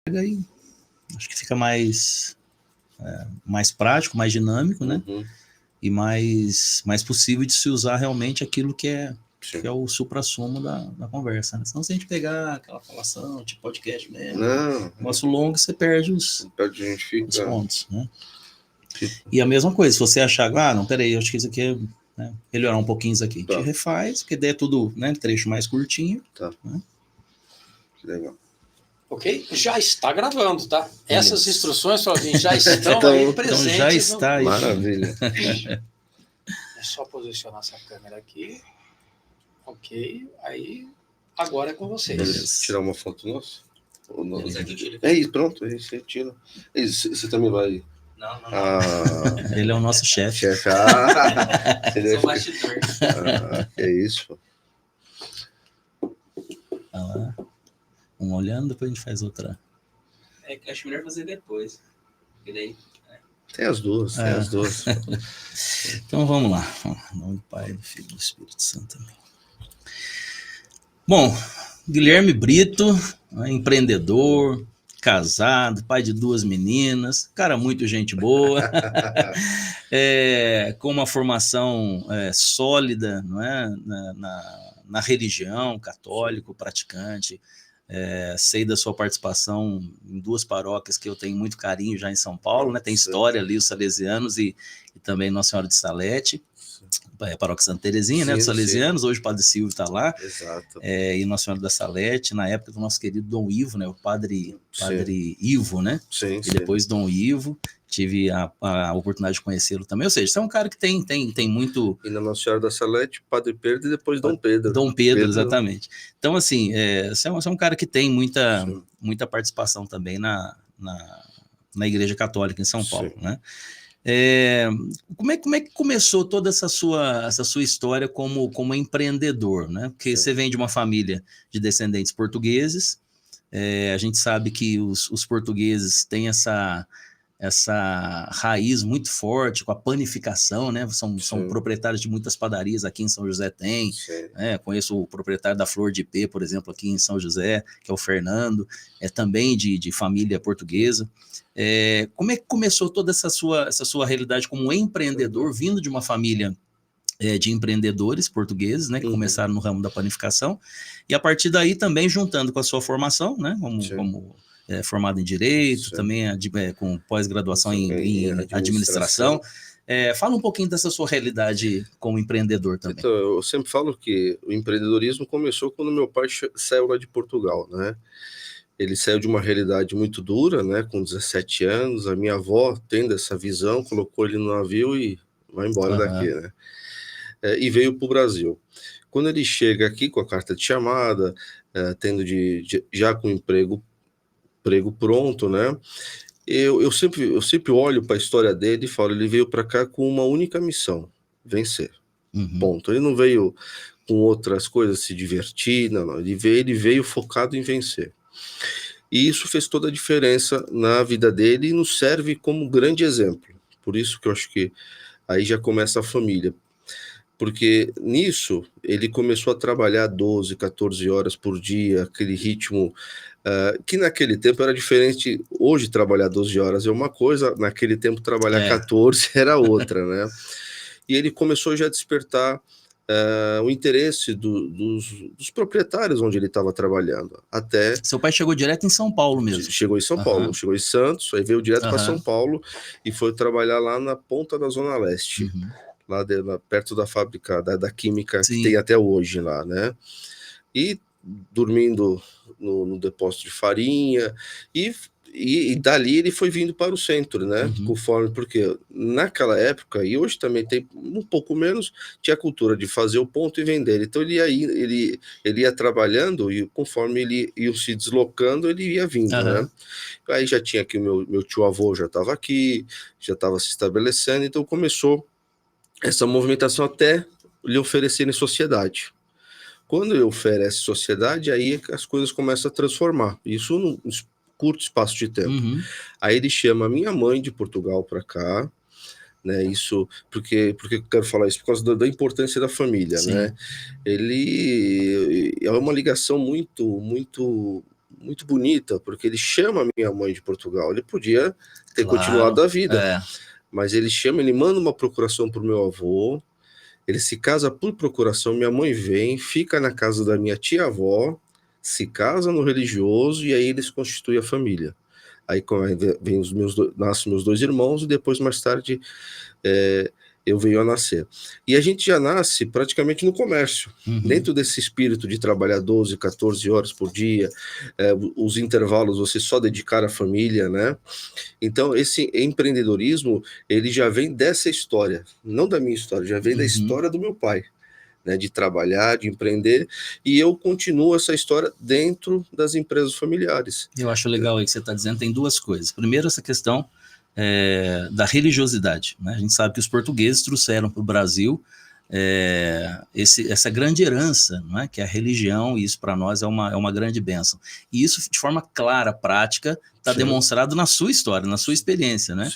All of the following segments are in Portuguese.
aí acho que fica mais prático, mais dinâmico, né? E mais possível de se usar realmente aquilo que é o suprassumo da conversa, né? Senão se a gente pegar aquela falação de podcast mesmo, negócio longo, você perde os pontos, né? E a mesma coisa, se você achar, não, peraí, acho que isso aqui é, né, melhorar um pouquinho isso aqui. Te refaz, porque daí é tudo, né, trecho mais curtinho. Né? Que legal. Ok? Já está gravando, tá? Essas instruções, Flavinho, já estão aí presentes. Então já está aí. Maravilha. É só posicionar essa câmera aqui. Ok. Aí, agora é com vocês. Beleza. Tirar uma foto nossa? É isso, pronto. Aí você tira. Você também vai... Não. Ele é o nosso chefe. Sou bastidor. É isso. Lá. Um olhando, depois a gente faz outra. Acho melhor fazer depois. E daí... Tem as duas. Então vamos lá. Em nome do Pai, do Filho e do Espírito Santo também. Bom, Guilherme Brito, empreendedor, casado, pai de 2 meninas, cara muito gente boa, com uma formação sólida, não é? na religião, católico, praticante. Sei da sua participação em 2 paróquias que eu tenho muito carinho já em São Paulo, né? Tem história ali, os salesianos e também Nossa Senhora de Salete, paróquia Santa Terezinha, né, dos salesianos, hoje o Padre Silvio está lá, e Nossa Senhora da Salete, na época do nosso querido Dom Ivo, né, o padre Ivo, né, e depois Dom Ivo, tive a oportunidade de conhecê-lo também, ou seja, você é um cara que tem muito... E na Nossa Senhora da Salete, Padre Pedro e depois Dom Pedro. Dom Pedro, exatamente. Então, assim, você é um cara que tem muita participação também na Igreja Católica em São Paulo, né? Como é que começou toda essa sua história como empreendedor, né? Porque você vem de uma família de descendentes portugueses, a gente sabe que os portugueses têm essa raiz muito forte com a panificação, né? São proprietários de muitas padarias aqui em São José né? Conheço o proprietário da Flor de Ipê, por exemplo, aqui em São José, que é o Fernando, também de família portuguesa. Como é que começou toda essa sua realidade como empreendedor, vindo de uma família de empreendedores portugueses, né, que começaram no ramo da panificação, e a partir daí também juntando com a sua formação, né, como formado em Direito, também com pós-graduação em Administração. Fala um pouquinho dessa sua realidade como empreendedor também. Então, eu sempre falo que o empreendedorismo começou quando meu pai saiu lá de Portugal, né? Ele saiu de uma realidade muito dura, né, com 17 anos, a minha avó, tendo essa visão, colocou ele no navio e vai embora daqui, né? E veio para o Brasil. Quando ele chega aqui com a carta de chamada, tendo já com emprego pronto, né? Eu sempre olho para a história dele e falo, ele veio para cá com uma única missão, vencer. Ponto. Ele não veio com outras coisas, se divertir, não. Ele veio focado em vencer. E isso fez toda a diferença na vida dele e nos serve como grande exemplo. Por isso que eu acho que aí já começa a família. Porque nisso ele começou a trabalhar 12, 14 horas por dia, aquele ritmo que naquele tempo era diferente. Hoje trabalhar 12 horas é uma coisa, naquele tempo trabalhar 14 era outra, né? E ele começou já a despertar o interesse dos proprietários onde ele estava trabalhando. Até seu pai chegou direto em São Paulo mesmo? Chegou em São Paulo, chegou em Santos, aí veio direto para São Paulo e foi trabalhar lá na ponta da Zona Leste, lá perto da fábrica da Química, que tem até hoje lá, né? E dormindo no depósito de farinha, e dali ele foi vindo para o centro, né? Conforme, porque naquela época, e hoje também tem um pouco menos, tinha a cultura de fazer o ponto e vender. Então ele ia trabalhando e conforme ele ia se deslocando, ele ia vindo, né? Aí já tinha aqui o meu tio-avô já estava aqui, já estava se estabelecendo, então começou essa movimentação até lhe oferecerem sociedade. Quando ele oferece sociedade, aí as coisas começam a transformar. Isso num curto espaço de tempo. Aí ele chama a minha mãe de Portugal para cá, né? Isso porque eu quero falar isso por causa da importância da família, né? Ele é uma ligação muito muito bonita, porque ele chama a minha mãe de Portugal. Ele podia ter Claro, continuado a vida, é. mas ele manda uma procuração para o meu avô, ele se casa por procuração, minha mãe vem, fica na casa da minha tia-avó, se casa no religioso, e aí eles constituem a família. Aí vem nascem meus 2 irmãos, e depois, mais tarde, eu venho a nascer. E a gente já nasce praticamente no comércio, dentro desse espírito de trabalhar 12, 14 horas por dia, os intervalos você só dedicar à família, né? Então, esse empreendedorismo, ele já vem dessa história, não da minha história, já vem da história do meu pai, né? De trabalhar, de empreender, e eu continuo essa história dentro das empresas familiares. Eu acho legal aí que você está dizendo, tem 2 coisas. Primeiro, essa questão da religiosidade, né? A gente sabe que os portugueses trouxeram para o Brasil essa grande herança, né? Que é a religião, e isso para nós é uma grande bênção. E isso, de forma clara, prática, está demonstrado na sua história, na sua experiência, né?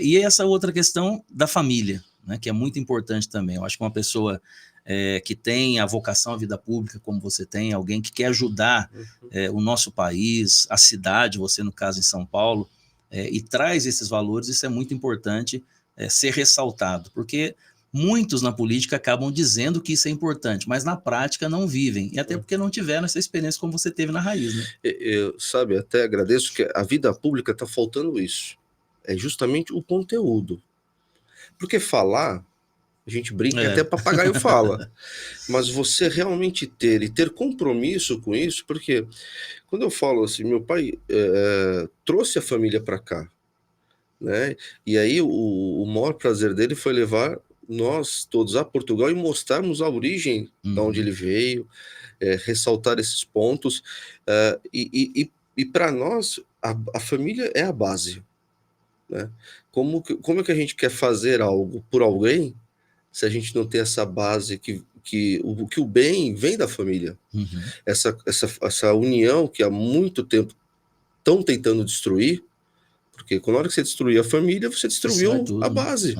E essa outra questão da família, né? Que é muito importante também. Eu acho que uma pessoa que tem a vocação à vida pública, como você tem, alguém que quer ajudar o nosso país, a cidade, você no caso em São Paulo, e traz esses valores, isso é muito importante ser ressaltado, porque muitos na política acabam dizendo que isso é importante, mas na prática não vivem, e até porque não tiveram essa experiência como você teve na raiz, né? Eu, sabe, até agradeço que a vida pública está faltando isso, é justamente o conteúdo, porque falar, a gente brinca, até papagaio fala, mas você realmente ter compromisso com isso, porque quando eu falo assim, meu pai trouxe a família para cá, né? E aí o maior prazer dele foi levar nós todos a Portugal e mostrarmos a origem de onde ele veio, ressaltar esses pontos, e para nós a família é a base, né? Como é que a gente quer fazer algo por alguém se a gente não tem essa base que o bem vem da família? Essa união que há muito tempo estão tentando destruir, porque na hora que você destruir a família, você destruiu a base.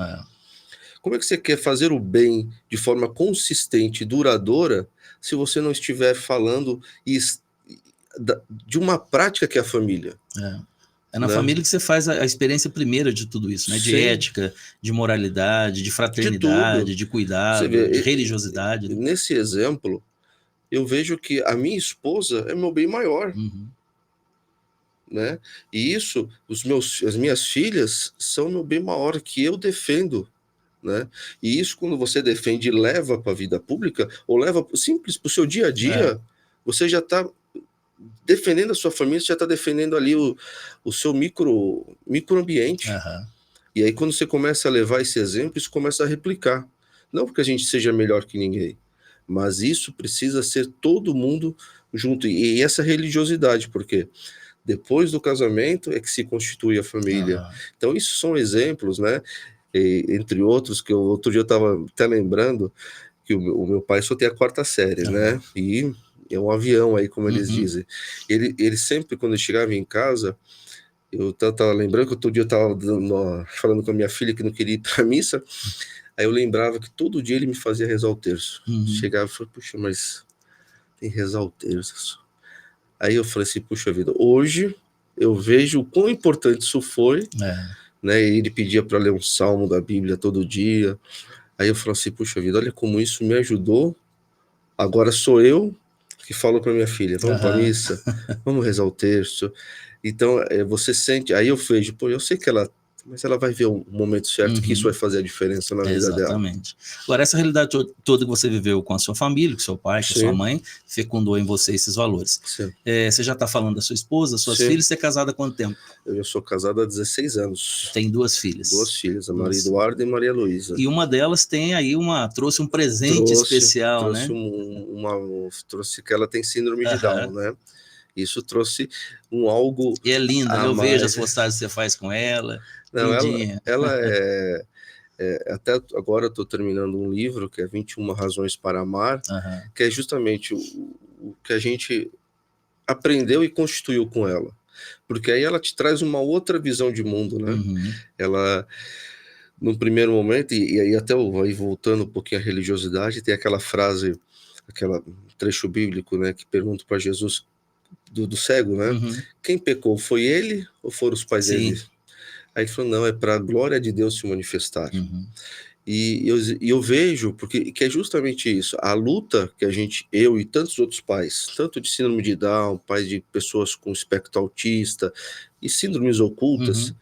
Como é que você quer fazer o bem de forma consistente e duradoura se você não estiver falando de uma prática que é a família? É na família que você faz a experiência primeira de tudo isso, né? De ética, de moralidade, de fraternidade, de cuidado, de religiosidade. Nesse exemplo, eu vejo que a minha esposa é meu bem maior. Né? E isso, as minhas filhas são meu bem maior, que eu defendo. Né? E isso, quando você defende e leva para a vida pública, ou leva simples para o seu dia a dia, você já está defendendo a sua família, você já está defendendo ali o seu microambiente. E aí, quando você começa a levar esse exemplo, isso começa a replicar. Não porque a gente seja melhor que ninguém, mas isso precisa ser todo mundo junto. E essa religiosidade, porque depois do casamento é que se constitui a família. Então, isso são exemplos, né? E, entre outros, que outro dia eu estava até lembrando que o meu pai só tem a 4ª série, né? E é um avião aí, como eles dizem. Ele sempre, quando eu chegava em casa, eu estava lembrando que outro dia eu estava falando com a minha filha que não queria ir para a missa, aí eu lembrava que todo dia ele me fazia rezar o terço. Chegava e falava, puxa, mas tem que rezar o terço. Aí eu falei assim, puxa vida, hoje eu vejo o quão importante isso foi, né? Ele pedia para ler um salmo da Bíblia todo dia. Aí eu falei assim, puxa vida, olha como isso me ajudou. Agora sou eu que falo para minha filha, vamos para a missa, vamos rezar o terço. Então você sente, aí eu vejo, pô, eu sei que mas ela vai ver o momento certo que isso vai fazer a diferença na vida dela. Exatamente. Agora, essa realidade toda que você viveu com a sua família, com seu pai, com a sua mãe, fecundou em você esses valores. Você já está falando da sua esposa, suas filhas, você é casada há quanto tempo? Eu já sou casado há 16 anos. Tem 2 filhas. 2 filhas, a Maria Eduarda e Maria Luísa. E uma delas tem aí trouxe um presente especial, né? Trouxe que ela tem síndrome de Down, né? Isso trouxe algo. E é linda, eu vejo as postagens que você faz com ela. Não, ela até agora eu estou terminando um livro que é 21 Razões para Amar, que é justamente o que a gente aprendeu e constituiu com ela. Porque aí ela te traz uma outra visão de mundo, né? Ela, num primeiro momento, e aí até aí voltando um pouquinho à religiosidade, tem aquela frase, aquele trecho bíblico, né, que pergunta para Jesus do cego, né? Uhum. Quem pecou, foi ele ou foram os pais Sim. dele? Aí ele falou, não, é para a glória de Deus se manifestar. Uhum. E eu vejo, porque que é justamente isso, a luta que eu e tantos outros pais, tanto de síndrome de Down, pais de pessoas com espectro autista e síndromes ocultas, Uhum.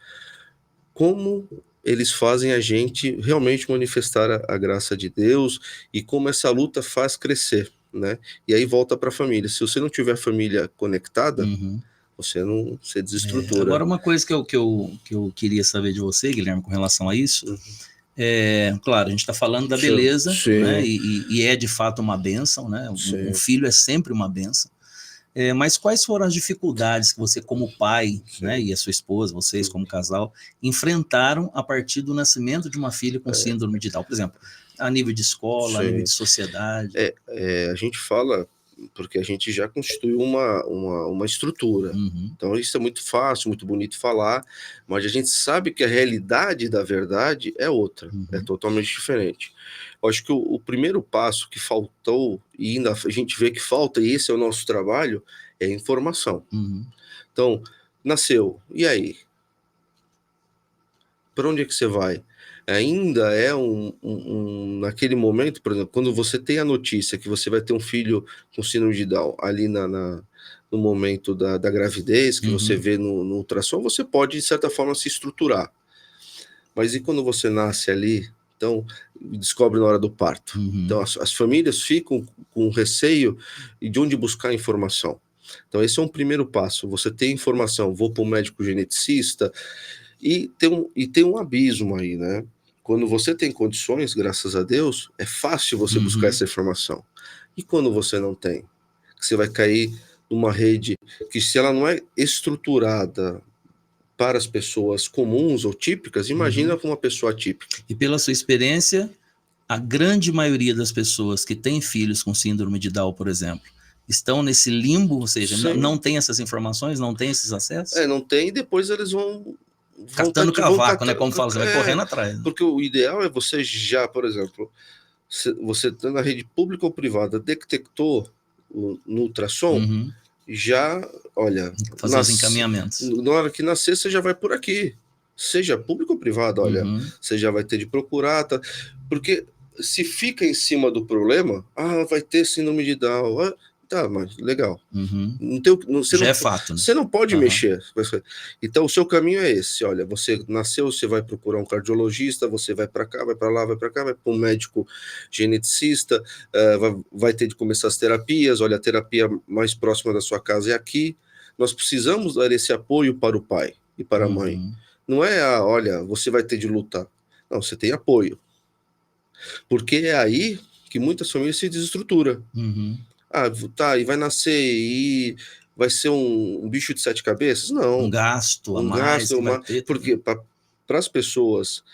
como eles fazem a gente realmente manifestar a graça de Deus e como essa luta faz crescer, né? E aí volta para a família. Se você não tiver família conectada, Uhum. você desestrutura. Agora, uma coisa que eu queria saber de você, Guilherme, com relação a isso, Uhum. claro, a gente está falando da Sim, beleza, sim. né? E é de fato uma bênção, né? Sim. Um filho é sempre uma bênção. Mas quais foram as dificuldades que você, como pai, né, e a sua esposa, vocês como casal, enfrentaram a partir do nascimento de uma filha com síndrome de Down? Por exemplo, a nível de escola, a nível de sociedade. A gente fala porque a gente já constituiu uma estrutura. Uhum. Então isso é muito fácil, muito bonito falar, mas a gente sabe que a realidade da verdade é outra, Uhum. é totalmente diferente. Eu acho que o primeiro passo que faltou, e ainda a gente vê que falta, e esse é o nosso trabalho, é a informação. Uhum. Então, nasceu, e aí? Para onde é que você vai? Ainda é naquele momento, por exemplo, quando você tem a notícia que você vai ter um filho com síndrome de Down ali no momento da gravidez, que você Uhum. vê no ultrassom, você pode, de certa forma, se estruturar. Mas e quando você nasce ali, então, descobre na hora do parto? Uhum. Então, as famílias ficam com receio de onde buscar informação. Então, esse é um primeiro passo. Você tem informação, vou para um médico geneticista, e tem um abismo aí, né? Quando você tem condições, graças a Deus, é fácil você buscar essa informação. E quando você não tem? Você vai cair numa rede que, se ela não é estruturada para as pessoas comuns ou típicas, imagina com uma pessoa típica. E pela sua experiência, a grande maioria das pessoas que têm filhos com síndrome de Down, por exemplo, estão nesse limbo, ou seja, não tem essas informações, não tem esses acessos? Não tem, e depois eles vão catando cavaco, né? Como fala, você vai correndo atrás. Né? Porque o ideal é você já, por exemplo, você tá na rede pública ou privada, detectou no ultrassom, já, olha... Fazer os encaminhamentos. Na hora que nascer, você já vai por aqui. Seja público ou privado, olha, você já vai ter de procurar, tá? Porque se fica em cima do problema, vai ter síndrome de Down, tá, mas legal. Já é fato, né? Você não pode mexer. Então, o seu caminho é esse. Olha, você nasceu, você vai procurar um cardiologista, você vai para cá, vai para lá, vai para cá, vai para um médico geneticista, vai ter de começar as terapias. Olha, a terapia mais próxima da sua casa é aqui. Nós precisamos dar esse apoio para o pai e para a mãe. Não é, olha, você vai ter de lutar. Não, você tem apoio. Porque é aí que muitas famílias se desestruturam. Tá, e vai nascer e vai ser um bicho de 7 cabeças? Não. Um gasto a mais. Porque para as pessoas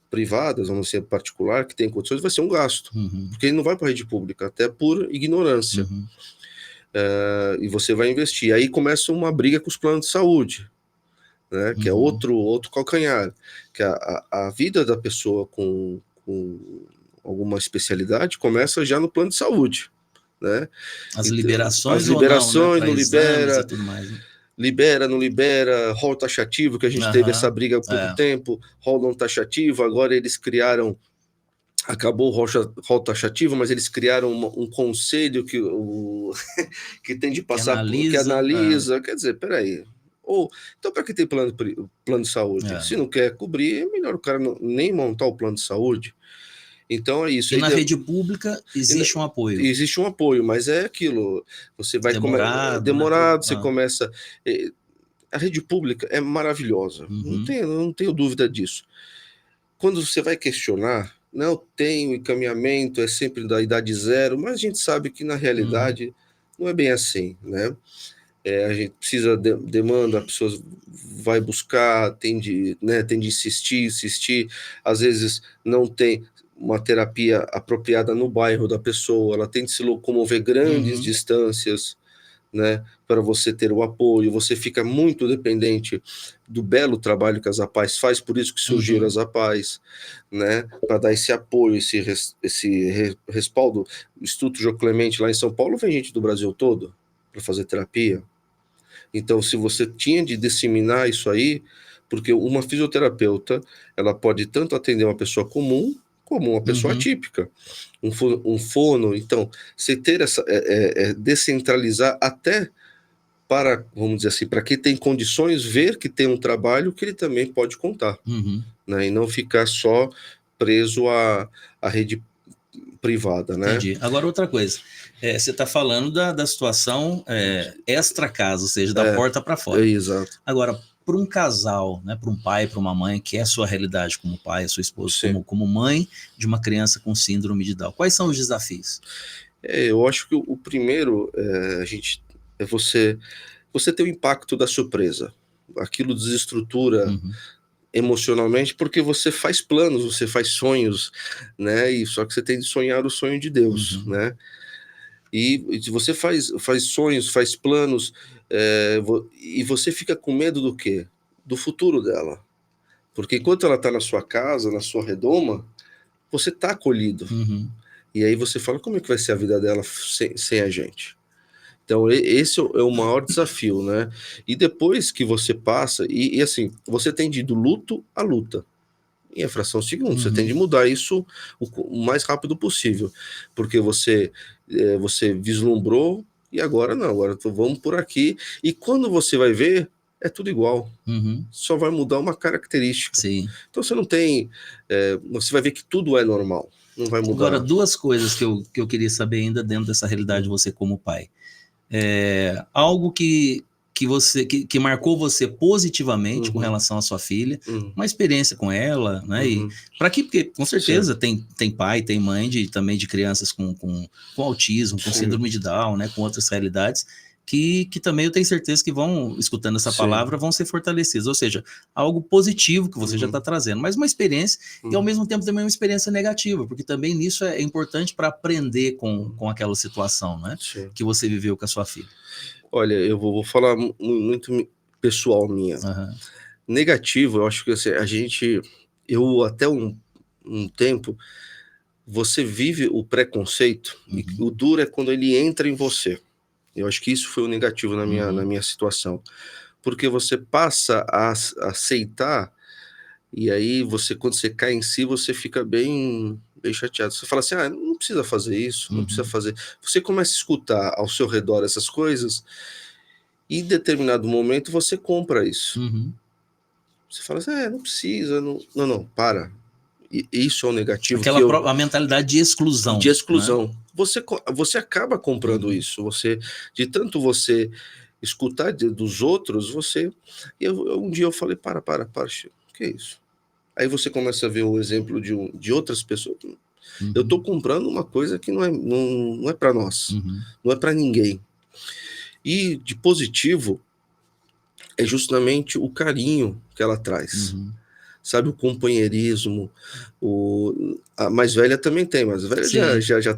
privadas, vamos dizer, particular, que tem condições, vai ser um gasto. Porque ele não vai para a rede pública, até por ignorância. E você vai investir. Aí começa uma briga com os planos de saúde, né? Que é outro calcanhar. Que a vida da pessoa com alguma especialidade começa já no plano de saúde. Né? As liberações ou não, né? Não libera, e tudo mais, né? Libera, não libera, rol taxativo, que a gente teve essa briga há pouco tempo, rol não taxativo, agora eles criaram, acabou o rol taxativo, mas eles criaram um conselho que tem de passar, que analisa, quer dizer, peraí, então para que tem plano de saúde? Se não quer cobrir, é melhor o cara nem montar o plano de saúde. Então é isso. E na rede pública existe um apoio. Existe um apoio, mas é aquilo. Você vai demorado, né? Você começa. A rede pública é maravilhosa. Não tenho dúvida disso. Quando você vai questionar, não tem o encaminhamento, é sempre da idade zero, mas a gente sabe que na realidade não é bem assim, né? A gente precisa demanda, a pessoa vai buscar, tem de insistir, às vezes não tem uma terapia apropriada no bairro da pessoa, ela tem de se locomover grandes distâncias, né, para você ter o apoio, você fica muito dependente do belo trabalho que a Zapaz faz, por isso que surgiram as Zapaz, né, para dar esse apoio, esse respaldo. O Instituto Jô Clemente lá em São Paulo vem gente do Brasil todo, para fazer terapia. Então, se você tinha de disseminar isso aí, porque uma fisioterapeuta, ela pode tanto atender uma pessoa comum, como uma pessoa atípica. Um fono, então, você ter essa, descentralizar até para, vamos dizer assim, para quem tem condições, ver que tem um trabalho que ele também pode contar, né? E não ficar só preso à rede privada, né? Entendi. Agora, outra coisa, você está falando da situação extra-casa, ou seja, da porta para fora. Exato. Agora, para um casal, né, para um pai, para uma mãe, que é a sua realidade como pai, a sua esposa, como mãe de uma criança com síndrome de Down, quais são os desafios? Eu acho que o primeiro é você ter o impacto da surpresa. Aquilo desestrutura emocionalmente, porque você faz planos, você faz sonhos, né? E só que você tem de sonhar o sonho de Deus, né? E se você faz sonhos, faz planos, e você fica com medo do quê? Do futuro dela. Porque enquanto ela está na sua casa, na sua redoma, você está acolhido. E aí você fala, como é que vai ser a vida dela sem a gente? Então, esse é o maior desafio, né? E depois que você passa, e assim, você tem de ir do luto à luta. Em a fração de segundo, você tem de mudar isso o mais rápido possível. Porque você vislumbrou, e agora não, agora vamos por aqui. E quando você vai ver, é tudo igual. Só vai mudar uma característica. Sim. Então você não tem... você vai ver que tudo é normal. Não vai mudar. Agora, duas coisas que eu queria saber ainda dentro dessa realidade de você como pai. Algo que marcou você positivamente com relação à sua filha, uma experiência com ela, né? E para que, porque com certeza tem pai, tem mãe também de crianças com autismo, com síndrome de Down, né? Com outras realidades, que também eu tenho certeza que vão, escutando essa palavra, vão ser fortalecidos. Ou seja, algo positivo que você já está trazendo, mas uma experiência e ao mesmo tempo também uma experiência negativa, porque também nisso é importante para aprender com aquela situação, né? Que você viveu com a sua filha. Olha, eu vou falar muito pessoal minha. Negativo, eu acho que assim, eu até um tempo, você vive o preconceito, e o duro é quando ele entra em você. Eu acho que isso foi o negativo na minha situação. Porque você passa a aceitar, e aí quando você cai em si, você fica bem chateado. Você fala assim, não precisa fazer isso, não precisa fazer. Você começa a escutar ao seu redor essas coisas, e em determinado momento você compra isso. Você fala assim, não precisa, não, para. E isso é o negativo. A mentalidade de exclusão. De exclusão. Né? Você acaba comprando isso. De tanto você escutar dos outros, um dia eu falei, para, Chico, o que é isso? Aí você começa a ver o exemplo de outras pessoas. Eu estou comprando uma coisa que não é para nós, não é para ninguém. E de positivo é justamente o carinho que ela traz. Sabe, o companheirismo. A mais velha também tem, mas a velha já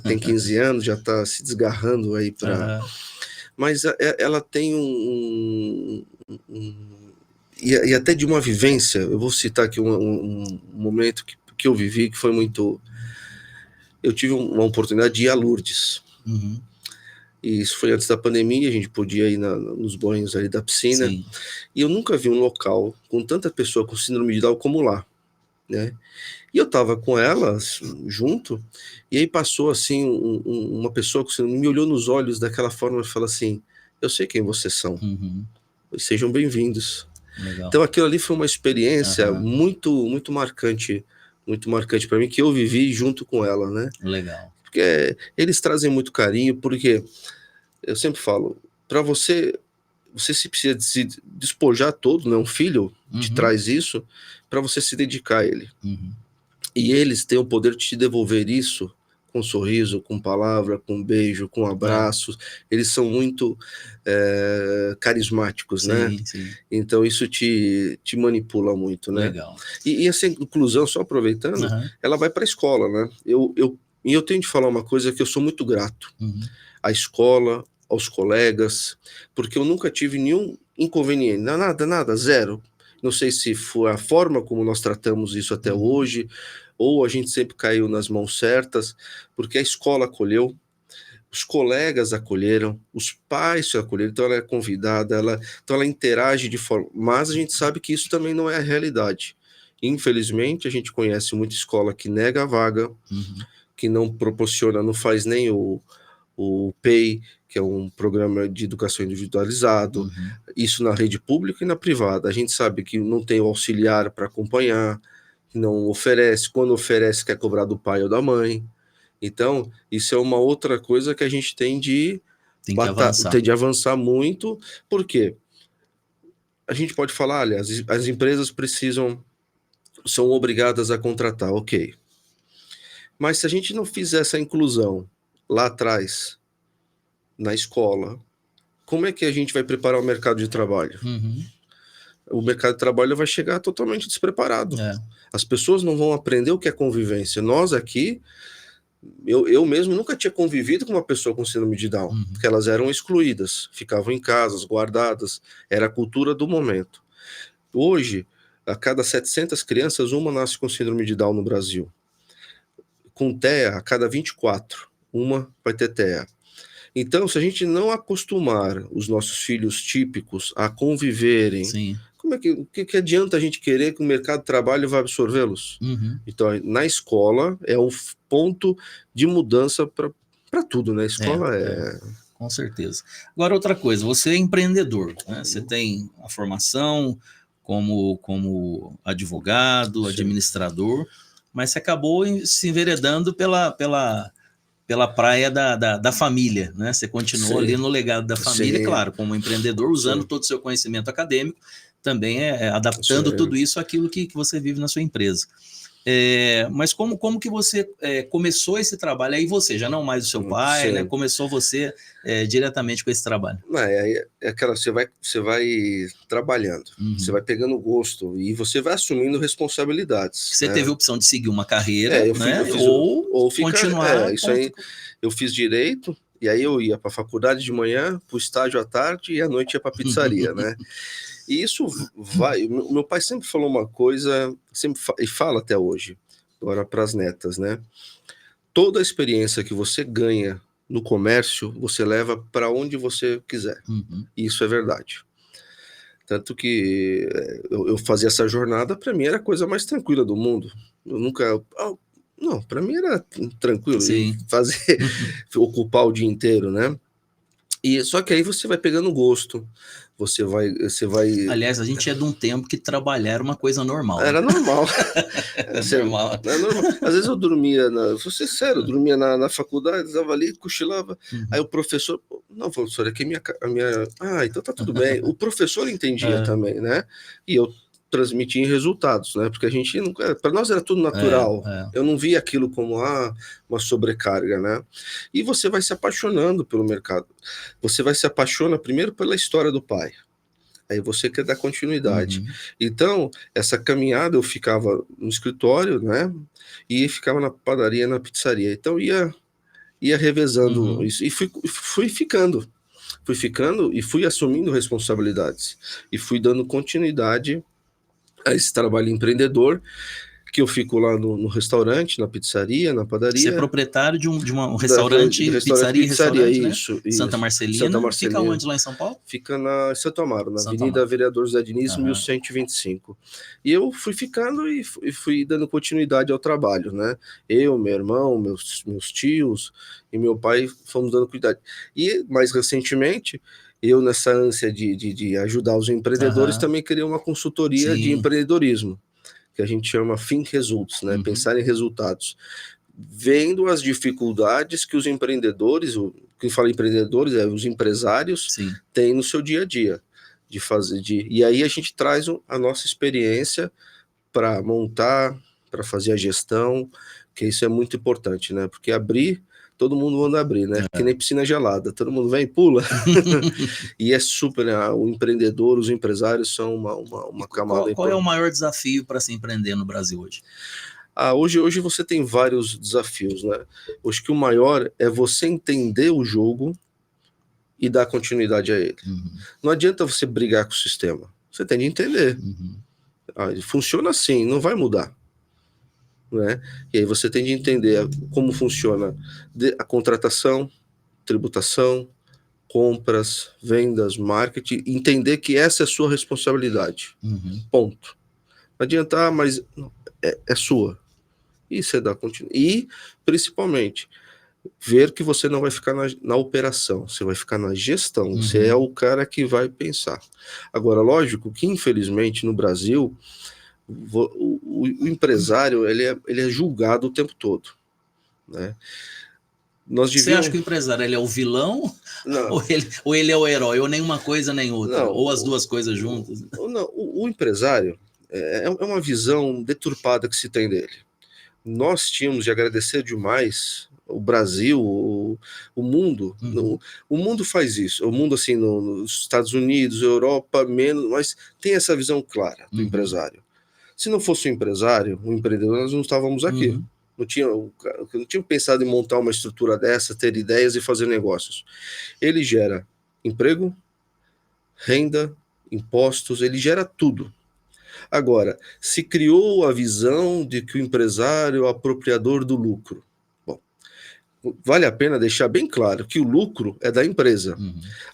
tem 15 anos, já está se desgarrando aí para... Mas ela tem e até de uma vivência. Eu vou citar aqui um momento que eu vivi, que foi muito... Eu tive uma oportunidade de ir a Lourdes. E isso foi antes da pandemia, a gente podia ir nos banhos ali da piscina. E eu nunca vi um local com tanta pessoa com síndrome de Down como lá, né? E eu tava com elas junto, e aí passou assim uma pessoa que me olhou nos olhos daquela forma e falou assim, eu sei quem vocês são, sejam bem-vindos. Então aquilo ali foi uma experiência muito, muito marcante para mim, que eu vivi junto com ela, né? Legal. Porque eles trazem muito carinho, porque eu sempre falo, para você se precisa de se despojar todo, né? Um filho te traz isso para você se dedicar a ele. E eles têm o poder de te devolver isso com sorriso, com palavra, com beijo, com abraços. Eles são muito carismáticos, né? Então isso te manipula muito, né? Legal. E essa inclusão, só aproveitando, ela vai para a escola, né? E eu tenho de falar uma coisa que eu sou muito grato. À escola, aos colegas, porque eu nunca tive nenhum inconveniente, nada, zero. Não sei se foi a forma como nós tratamos isso até hoje, ou a gente sempre caiu nas mãos certas, porque a escola acolheu, os colegas acolheram, os pais se acolheram, então ela é convidada, então ela interage de forma... Mas a gente sabe que isso também não é a realidade. Infelizmente, a gente conhece muita escola que nega a vaga, que não proporciona, não faz nem o PEI, que é um programa de educação individualizado, isso na rede pública e na privada. A gente sabe que não tem o auxiliar para acompanhar, que não oferece, quando oferece quer cobrar do pai ou da mãe. Então, isso é uma outra coisa que a gente tem de avançar muito, porque a gente pode falar, olha, as empresas são obrigadas a contratar, ok. Mas se a gente não fizer essa inclusão lá atrás, na escola, como é que a gente vai preparar o mercado de trabalho? O mercado de trabalho vai chegar totalmente despreparado. As pessoas não vão aprender o que é convivência. Nós aqui, eu mesmo nunca tinha convivido com uma pessoa com síndrome de Down, porque elas eram excluídas, ficavam em casas, guardadas, era a cultura do momento. Hoje, a cada 700 crianças, uma nasce com síndrome de Down no Brasil. Com TEA, a cada 24, uma vai ter TEA. Então, se a gente não acostumar os nossos filhos típicos a conviverem, como é que adianta a gente querer que o mercado de trabalho vai absorvê-los? Então, na escola é um ponto de mudança para tudo, né? A escola com certeza. Agora, outra coisa, você é empreendedor, né? Você tem a formação como advogado, administrador, mas você acabou se enveredando pela praia da família, né? Você continuou ali no legado da família, claro, como empreendedor, usando todo o seu conhecimento acadêmico, também adaptando tudo isso àquilo que você vive na sua empresa. Mas como que você começou esse trabalho? Aí você, já não mais o seu pai, né? Começou você diretamente com esse trabalho. Aquela, você vai trabalhando, você vai pegando gosto e você vai assumindo responsabilidades. Você teve a opção de seguir uma carreira, ou continuar. Isso aí, eu fiz direito, e aí eu ia para a faculdade de manhã, para o estágio à tarde, e à noite ia para a pizzaria, né? E isso vai... Meu pai sempre falou uma coisa, e fala até hoje, agora para as netas, né? Toda a experiência que você ganha no comércio, você leva para onde você quiser. E isso é verdade. Tanto que eu fazia essa jornada, para mim era a coisa mais tranquila do mundo. Eu nunca... Não, para mim era tranquilo fazer, ocupar o dia inteiro, né? E só que aí você vai pegando gosto, você vai... Aliás, a gente é de um tempo que trabalhar era uma coisa normal. Era normal. Era normal. Às vezes eu dormia, vou ser sério, eu dormia na faculdade, estava ali, cochilava, aí o professor... Não, professor, aqui a minha... então tá tudo bem. O professor entendia também, né? E eu transmitir em resultados, né? Porque a gente nunca, para nós era tudo natural. Eu não via aquilo como uma sobrecarga, né? E você vai se apaixonando pelo mercado. Você vai se apaixonar primeiro pela história do pai. Aí você quer dar continuidade. Então, essa caminhada eu ficava no escritório, né? E ficava na padaria, na pizzaria. Então ia revezando isso e fui ficando e fui assumindo responsabilidades e fui dando continuidade a esse trabalho empreendedor, que eu fico lá no restaurante, na pizzaria, na padaria. Você é proprietário de um restaurante, pizzaria, isso, né? Santa Marcelina. Fica onde lá em São Paulo? Fica na Santo Amaro, na Avenida Vereador José Diniz, 1125. E eu fui ficando e fui dando continuidade ao trabalho, né? Eu, meu irmão, meus tios e meu pai fomos dando continuidade. E, mais recentemente, eu, nessa ânsia de ajudar os empreendedores, também criei uma consultoria de empreendedorismo, que a gente chama Think Results, né? Pensar em resultados. Vendo as dificuldades que os empreendedores, quem fala empreendedores é os empresários, têm no seu dia a dia. E aí a gente traz a nossa experiência para montar, para fazer a gestão, que isso é muito importante, né? Porque todo mundo manda abrir, né? Que nem piscina gelada, todo mundo vem e pula. E é super, né? O empreendedor, os empresários são uma camada. Qual é o maior desafio para se empreender no Brasil hoje? Hoje você tem vários desafios, né? Hoje que o maior é você entender o jogo e dar continuidade a ele. Não adianta você brigar com o sistema, você tem de entender. Funciona assim, não vai mudar. Né? E aí você tem de entender como funciona a contratação, tributação, compras, vendas, marketing, entender que essa é a sua responsabilidade. Ponto. Não adianta, mas é sua. E você dá continuidade. E, principalmente, ver que você não vai ficar na operação, você vai ficar na gestão, você é o cara que vai pensar. Agora, lógico que, infelizmente, no Brasil, o empresário ele é julgado o tempo todo, né? Você acha que o empresário ele é o vilão? Não. Ou ele é o herói, ou nenhuma coisa nem outra, Não, ou as duas coisas juntas? Não, o empresário é uma visão deturpada que se tem dele. Nós tínhamos de agradecer demais o Brasil, o mundo. O mundo faz isso. O mundo, assim, nos Estados Unidos, Europa, menos, mas tem essa visão clara do empresário. Se não fosse o empresário, o empreendedor, nós não estávamos aqui. Não tinha pensado em montar uma estrutura dessa, ter ideias e fazer negócios. Ele gera emprego, renda, impostos, ele gera tudo. Agora, se criou a visão de que o empresário é o apropriador do lucro. Bom, vale a pena deixar bem claro que o lucro é da empresa.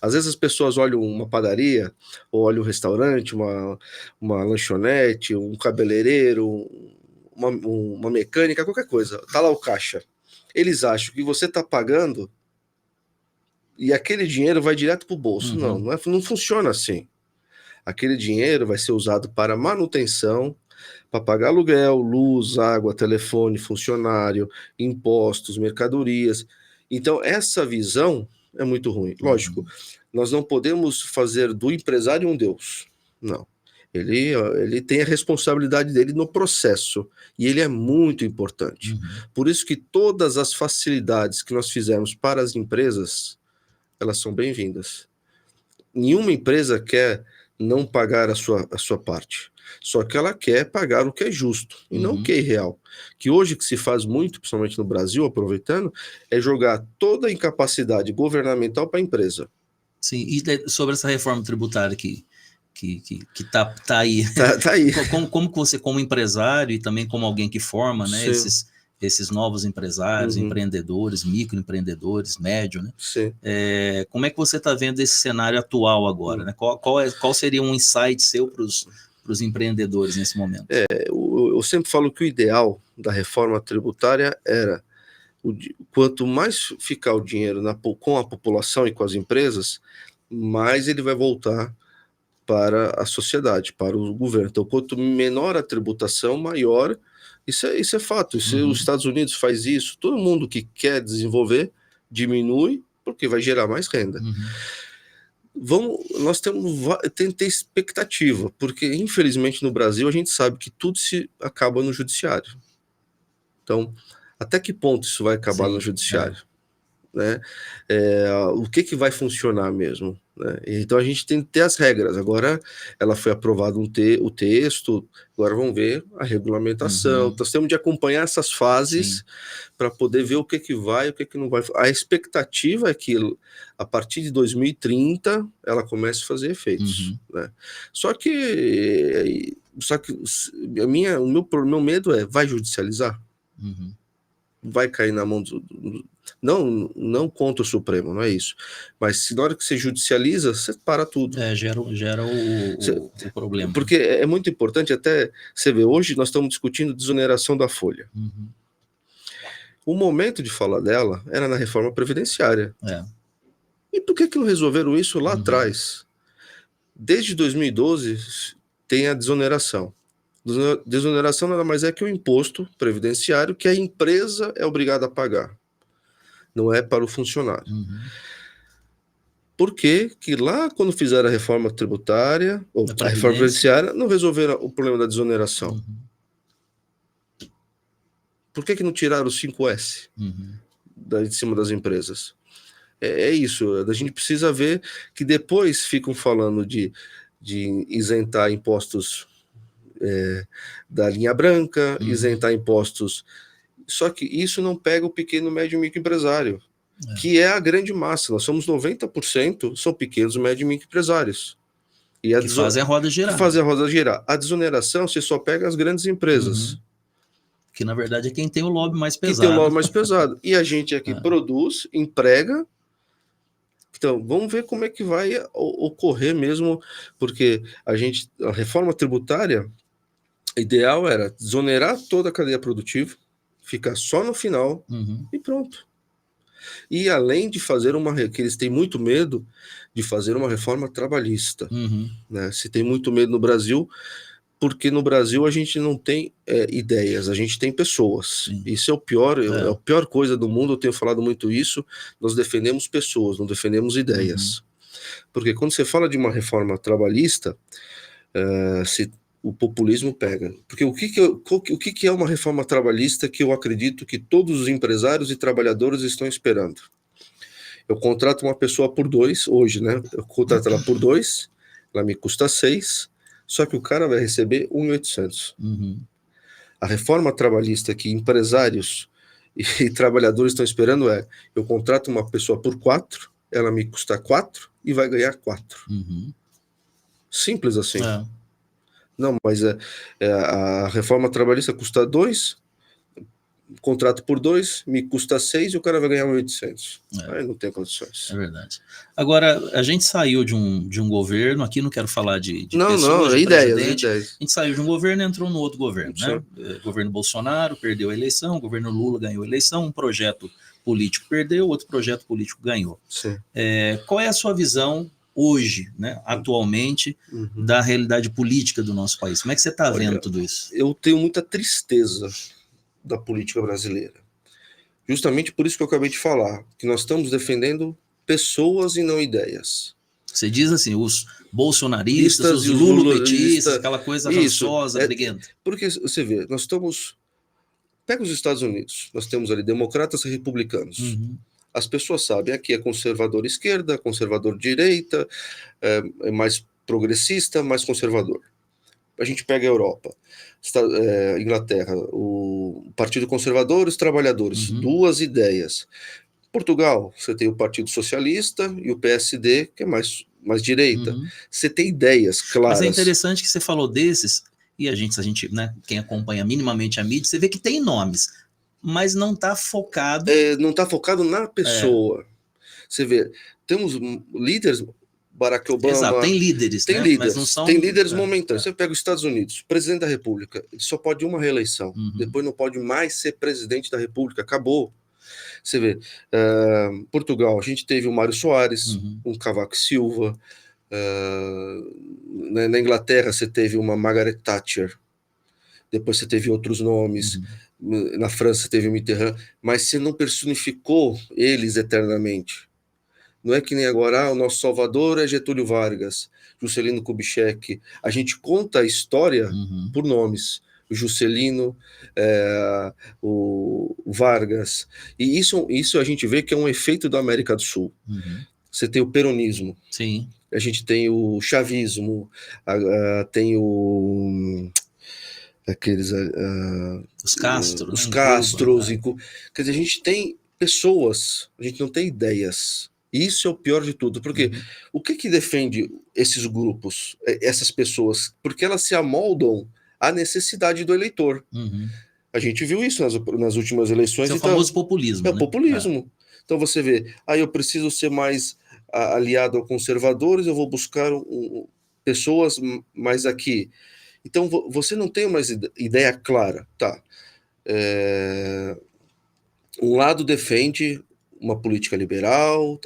Às vezes as pessoas olham uma padaria, ou olham um restaurante, uma lanchonete, um cabeleireiro, uma mecânica, qualquer coisa. Tá lá o caixa. Eles acham que você está pagando e aquele dinheiro vai direto para o bolso. Não funciona assim. Aquele dinheiro vai ser usado para manutenção, para pagar aluguel, luz, água, telefone, funcionário, impostos, mercadorias. Então, essa visão é muito ruim. Lógico, nós não podemos fazer do empresário um Deus. Não. Ele tem a responsabilidade dele no processo, e ele é muito importante. Por isso que todas as facilidades que nós fizemos para as empresas, elas são bem-vindas. Nenhuma empresa quer não pagar a sua parte, só que ela quer pagar o que é justo, e não o que é irreal. Que hoje que se faz muito, principalmente no Brasil, aproveitando, é jogar toda a incapacidade governamental para a empresa. Sim, e sobre essa reforma tributária que tá aí. Tá aí. Como que você, como empresário e também como alguém que forma, né, esses novos empresários, empreendedores, microempreendedores, médio, né? Sim. Como é que você está vendo esse cenário atual agora, né? Qual seria um insight seu para os empreendedores nesse momento? Eu sempre falo que o ideal da reforma tributária era quanto mais ficar o dinheiro com a população e com as empresas, mais ele vai voltar para a sociedade, para o governo. Então, quanto menor a tributação, maior. Isso é fato. Os Estados Unidos faz isso. Todo mundo que quer desenvolver diminui, porque vai gerar mais renda. Nós temos ter expectativa, porque infelizmente no Brasil a gente sabe que tudo se acaba no judiciário. Então, até que ponto isso vai acabar no judiciário? Né? O que vai funcionar mesmo? Né? Então a gente tem que ter as regras. Agora ela foi aprovado o texto, agora vamos ver a regulamentação. Nós temos de acompanhar essas fases para poder ver o que vai e o que não vai. A expectativa é que a partir de 2030 ela comece a fazer efeitos. Né? Só que o meu medo vai judicializar? Vai cair na mão não contra o Supremo, não é isso. Mas se na hora que você judicializa, você para tudo. Gera o problema. Porque é muito importante, até você vê, hoje nós estamos discutindo desoneração da folha. O momento de falar dela era na reforma previdenciária. E por que não resolveram isso lá atrás? Desde 2012 tem a desoneração. Desoneração nada mais é que o imposto previdenciário que a empresa é obrigada a pagar. Não é para o funcionário. Por que lá quando fizeram a reforma tributária, ou a reforma previdenciária, não resolveram o problema da desoneração? Por que não tiraram o 5S de cima das empresas? É isso, a gente precisa ver que depois ficam falando de isentar impostos da linha branca, isentar impostos. Só que isso não pega o pequeno, médio e microempresário, que é a grande massa. Nós somos 90% são pequenos, médio e microempresários. E que fazem a roda girar. A desoneração, você só pega as grandes empresas. Que na verdade é quem tem o lobby mais pesado. E a gente aqui produz, emprega Então, vamos ver como é que vai ocorrer mesmo, porque a reforma tributária, ideal era desonerar toda a cadeia produtiva, ficar só no final e pronto. E além de fazer que eles têm muito medo de fazer uma reforma trabalhista. Né? Se tem muito medo no Brasil, porque no Brasil a gente não tem ideias, a gente tem pessoas. Sim. Isso é o pior, é a pior coisa do mundo, eu tenho falado muito isso, nós defendemos pessoas, não defendemos ideias. Porque quando você fala de uma reforma trabalhista, o populismo pega. Porque o que é uma reforma trabalhista que eu acredito que todos os empresários e trabalhadores estão esperando? Eu contrato uma pessoa por 2, hoje, né? Eu contrato ela por 2, ela me custa 6, só que o cara vai receber 1.800. A reforma trabalhista que empresários e trabalhadores estão esperando eu contrato uma pessoa por 4, ela me custa 4 e vai ganhar 4. Simples assim. Não, mas a reforma trabalhista custa 2, contrato por 2, me custa 6 e o cara vai ganhar 1.800. Aí não tem condições. É verdade. Agora, a gente saiu de um governo, aqui não quero falar de pessoas, não, de ideias. A gente saiu de um governo e entrou no outro governo, né? Governo Bolsonaro perdeu a eleição, o governo Lula ganhou a eleição, um projeto político perdeu, outro projeto político ganhou. Qual é a sua visão hoje, né, atualmente, da realidade política do nosso país? Como é que você está vendo tudo isso? Eu tenho muita tristeza da política brasileira. Justamente por isso que eu acabei de falar, que nós estamos defendendo pessoas e não ideias. Você diz assim, os bolsonaristas, os lulopetistas, aquela coisa rançosa, briguenta. Porque você vê, nós estamos... Pega os Estados Unidos, nós temos ali democratas e republicanos. As pessoas sabem, aqui é conservador esquerda, conservador direita, é mais progressista, mais conservador. A gente pega a Europa, Inglaterra, o Partido Conservador e os Trabalhadores, 2 ideias. Portugal, você tem o Partido Socialista e o PSD, que é mais direita. Você tem ideias claras. Mas é interessante que você falou desses, e a gente, né, quem acompanha minimamente a mídia, você vê que tem nomes, mas não está focado... não está focado na pessoa. Você vê, temos líderes... Barack Obama... Exato, tem líderes, tem né? líderes, Mas não são... tem líderes momentâneos. Você pega os Estados Unidos, presidente da República, ele só pode uma reeleição, depois não pode mais ser presidente da República, acabou. Você vê, Portugal, a gente teve o Mário Soares, um Cavaco Silva, na Inglaterra você teve uma Margaret Thatcher, depois você teve outros nomes, na França teve o Mitterrand, mas você não personificou eles eternamente. Não é que nem agora, o nosso salvador é Getúlio Vargas, Juscelino Kubitschek. A gente conta a história por nomes. O Juscelino, o Vargas. E isso a gente vê que é um efeito da América do Sul. Você tem o peronismo. Sim. A gente tem o chavismo, tem aqueles... os Castro. Os né, Castros. Cuba, quer dizer, a gente tem pessoas, a gente não tem ideias. Isso é o pior de tudo, porque o que defende esses grupos, essas pessoas? Porque elas se amoldam à necessidade do eleitor. A gente viu isso nas últimas eleições. Esse é o famoso populismo. É o populismo. Então você vê, eu preciso ser mais aliado a conservadores, eu vou buscar pessoas mais aqui. Então você não tem uma ideia clara. Tá? Um lado defende uma política liberal,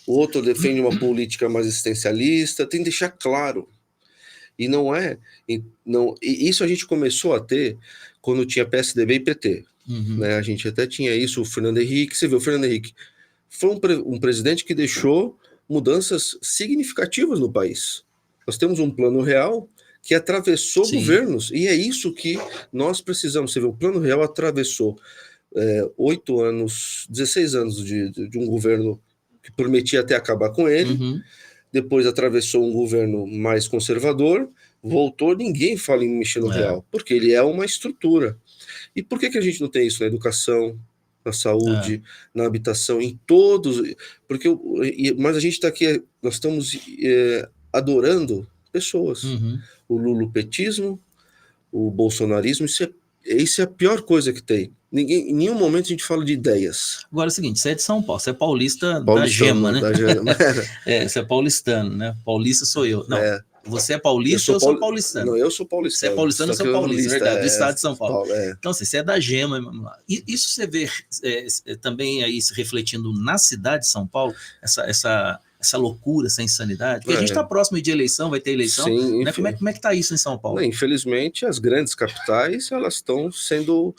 o outro defende uma política mais existencialista, tem que deixar claro. E e isso a gente começou a ter quando tinha PSDB e PT. Né? A gente até tinha isso, o Fernando Henrique, você vê, o Fernando Henrique foi um presidente que deixou mudanças significativas no país. Nós temos um plano real que atravessou governos, e é isso que nós precisamos. Você vê, o plano real atravessou 8 anos, 16 anos de um governo que prometia até acabar com ele, depois atravessou um governo mais conservador, voltou, ninguém fala em mexer no real, porque ele é uma estrutura. E por que a gente não tem isso na educação, na saúde, na habitação, em todos? Mas a gente está aqui, nós estamos adorando pessoas. O lulopetismo, o bolsonarismo, isso é Isso é a pior coisa que tem. Em nenhum momento a gente fala de ideias. Agora é o seguinte, você é de São Paulo, você é paulista da gema, né? Da gema. Você é paulistano, né? Paulista sou eu. Não, É. você é paulista, eu sou paulistano. Não, eu sou paulistano. Você é paulistano, eu sou paulista, verdade, do estado de São Paulo. Então, assim, você é da gema. Isso você vê também aí se refletindo na cidade de São Paulo, essa loucura, essa insanidade? Porque a gente está próximo de eleição, vai ter eleição. Sim, né? Como é que está isso em São Paulo? Não, infelizmente, as grandes capitais elas estão sendo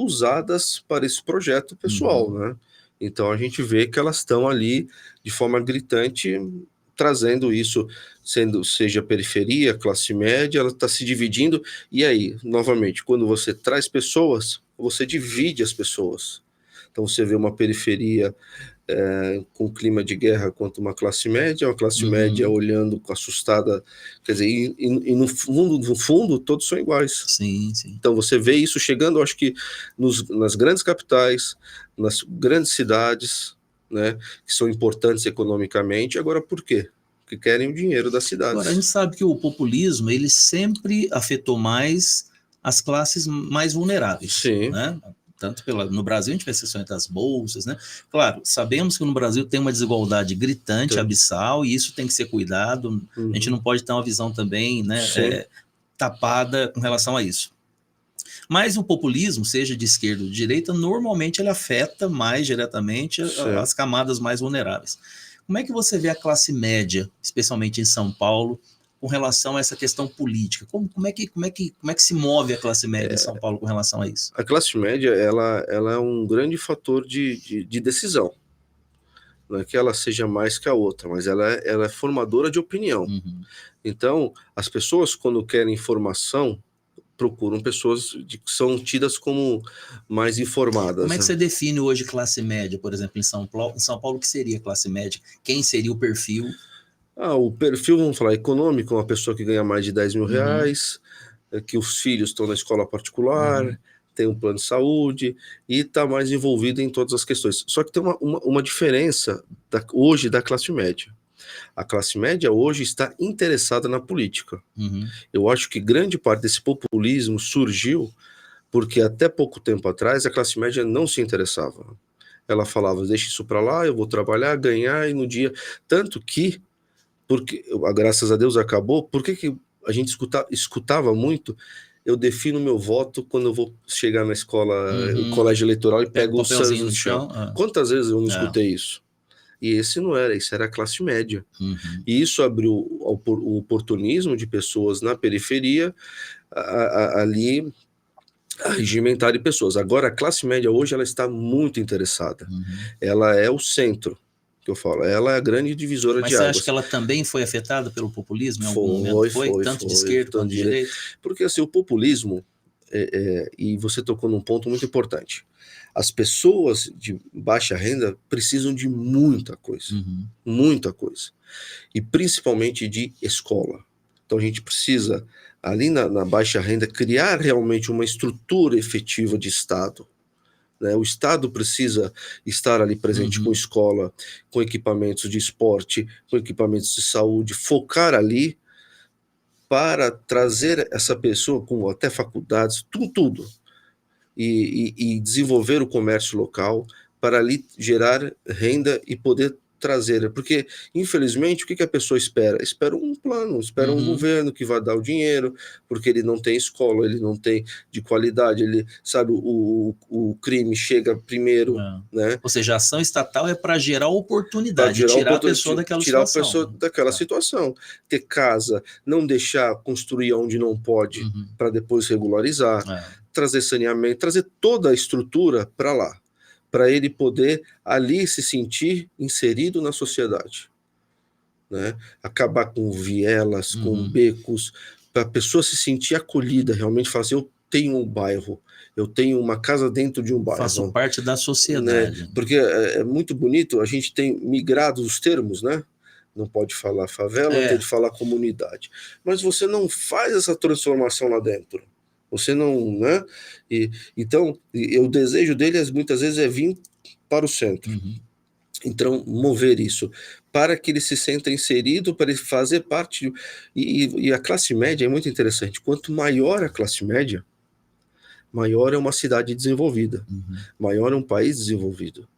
usadas para esse projeto pessoal, né? Então a gente vê que elas estão ali de forma gritante trazendo isso, seja periferia, classe média, ela está se dividindo. E aí, novamente, quando você traz pessoas, você divide as pessoas. Então você vê uma periferia com clima de guerra quanto uma classe média média olhando assustada, quer dizer, e no fundo todos são iguais. Sim, sim. Então você vê isso chegando, acho que nas grandes capitais, nas grandes cidades, né, que são importantes economicamente. Agora por quê? Porque querem o dinheiro das cidades. Agora a gente sabe que o populismo ele sempre afetou mais as classes mais vulneráveis. Sim. Né? Tanto no Brasil a gente vê exceções das bolsas, né? Claro, sabemos que no Brasil tem uma desigualdade gritante, abissal, e isso tem que ser cuidado. A gente não pode ter uma visão também, né, tapada com relação a isso. Mas o populismo, seja de esquerda ou de direita, normalmente ele afeta mais diretamente as camadas mais vulneráveis. Como é que você vê a classe média, especialmente em São Paulo, com relação a essa questão política? Como é que se move a classe média em São Paulo com relação a isso? A classe média ela é um grande fator de decisão. Não é que ela seja mais que a outra, mas ela é formadora de opinião. Então, as pessoas, quando querem informação, procuram pessoas que são tidas como mais informadas. Como é que você define hoje classe média, por exemplo, em São Paulo? Em São Paulo, o que seria classe média? Quem seria o perfil? O perfil, vamos falar, econômico, uma pessoa que ganha mais de 10 mil reais, que os filhos estão na escola particular, tem um plano de saúde e está mais envolvido em todas as questões. Só que tem uma diferença hoje da classe média. A classe média hoje está interessada na política. Eu acho que grande parte desse populismo surgiu porque até pouco tempo atrás a classe média não se interessava. Ela falava, deixa isso para lá, eu vou trabalhar, ganhar, e no dia... Tanto que, porque graças a Deus acabou, por que a gente escutava muito? Eu defino meu voto quando eu vou chegar na escola, no colégio eleitoral, e pego o sangue no chão. Quantas vezes eu não escutei isso? E esse não era, isso era a classe média. E isso abriu o oportunismo de pessoas na periferia ali a regimentar de pessoas. Agora, a classe média hoje ela está muito interessada. Ela é o centro, que eu falo. Ela é a grande divisora de águas. Mas você acha que ela também foi afetada pelo populismo em algum momento? Foi? Tanto de esquerda quanto de direita? Porque assim, o populismo, e você tocou num ponto muito importante, as pessoas de baixa renda precisam de muita coisa, muita coisa, e principalmente de escola. Então a gente precisa, ali na baixa renda, criar realmente uma estrutura efetiva de Estado. Né? O Estado precisa estar ali presente com escola, com equipamentos de esporte, com equipamentos de saúde, focar ali para trazer essa pessoa com até faculdades, tudo. E desenvolver o comércio local para ali gerar renda e poder trazer, porque infelizmente o que a pessoa espera? Espera um plano, espera um governo que vai dar o dinheiro, porque ele não tem escola, ele não tem de qualidade, ele sabe, o crime chega primeiro, né? Ou seja, a ação estatal é para gerar oportunidade, tirar a pessoa daquela situação, ter casa, não deixar construir onde não pode, para depois regularizar, trazer saneamento, trazer toda a estrutura para lá, para ele poder ali se sentir inserido na sociedade, né? Acabar com vielas, com becos, para a pessoa se sentir acolhida, realmente falar assim, eu tenho um bairro, eu tenho uma casa dentro de um bairro. Faço parte da sociedade. Né? Porque é muito bonito, a gente tem migrado os termos, né? Não pode falar favela, tem de falar comunidade. Mas você não faz essa transformação lá dentro. Você não, né? Então, o desejo deles muitas vezes é vir para o centro. Então, mover isso para que ele se sinta inserido, para ele fazer parte. E a classe média é muito interessante. Quanto maior a classe média, maior é uma cidade desenvolvida, Uhum. maior é um país desenvolvido.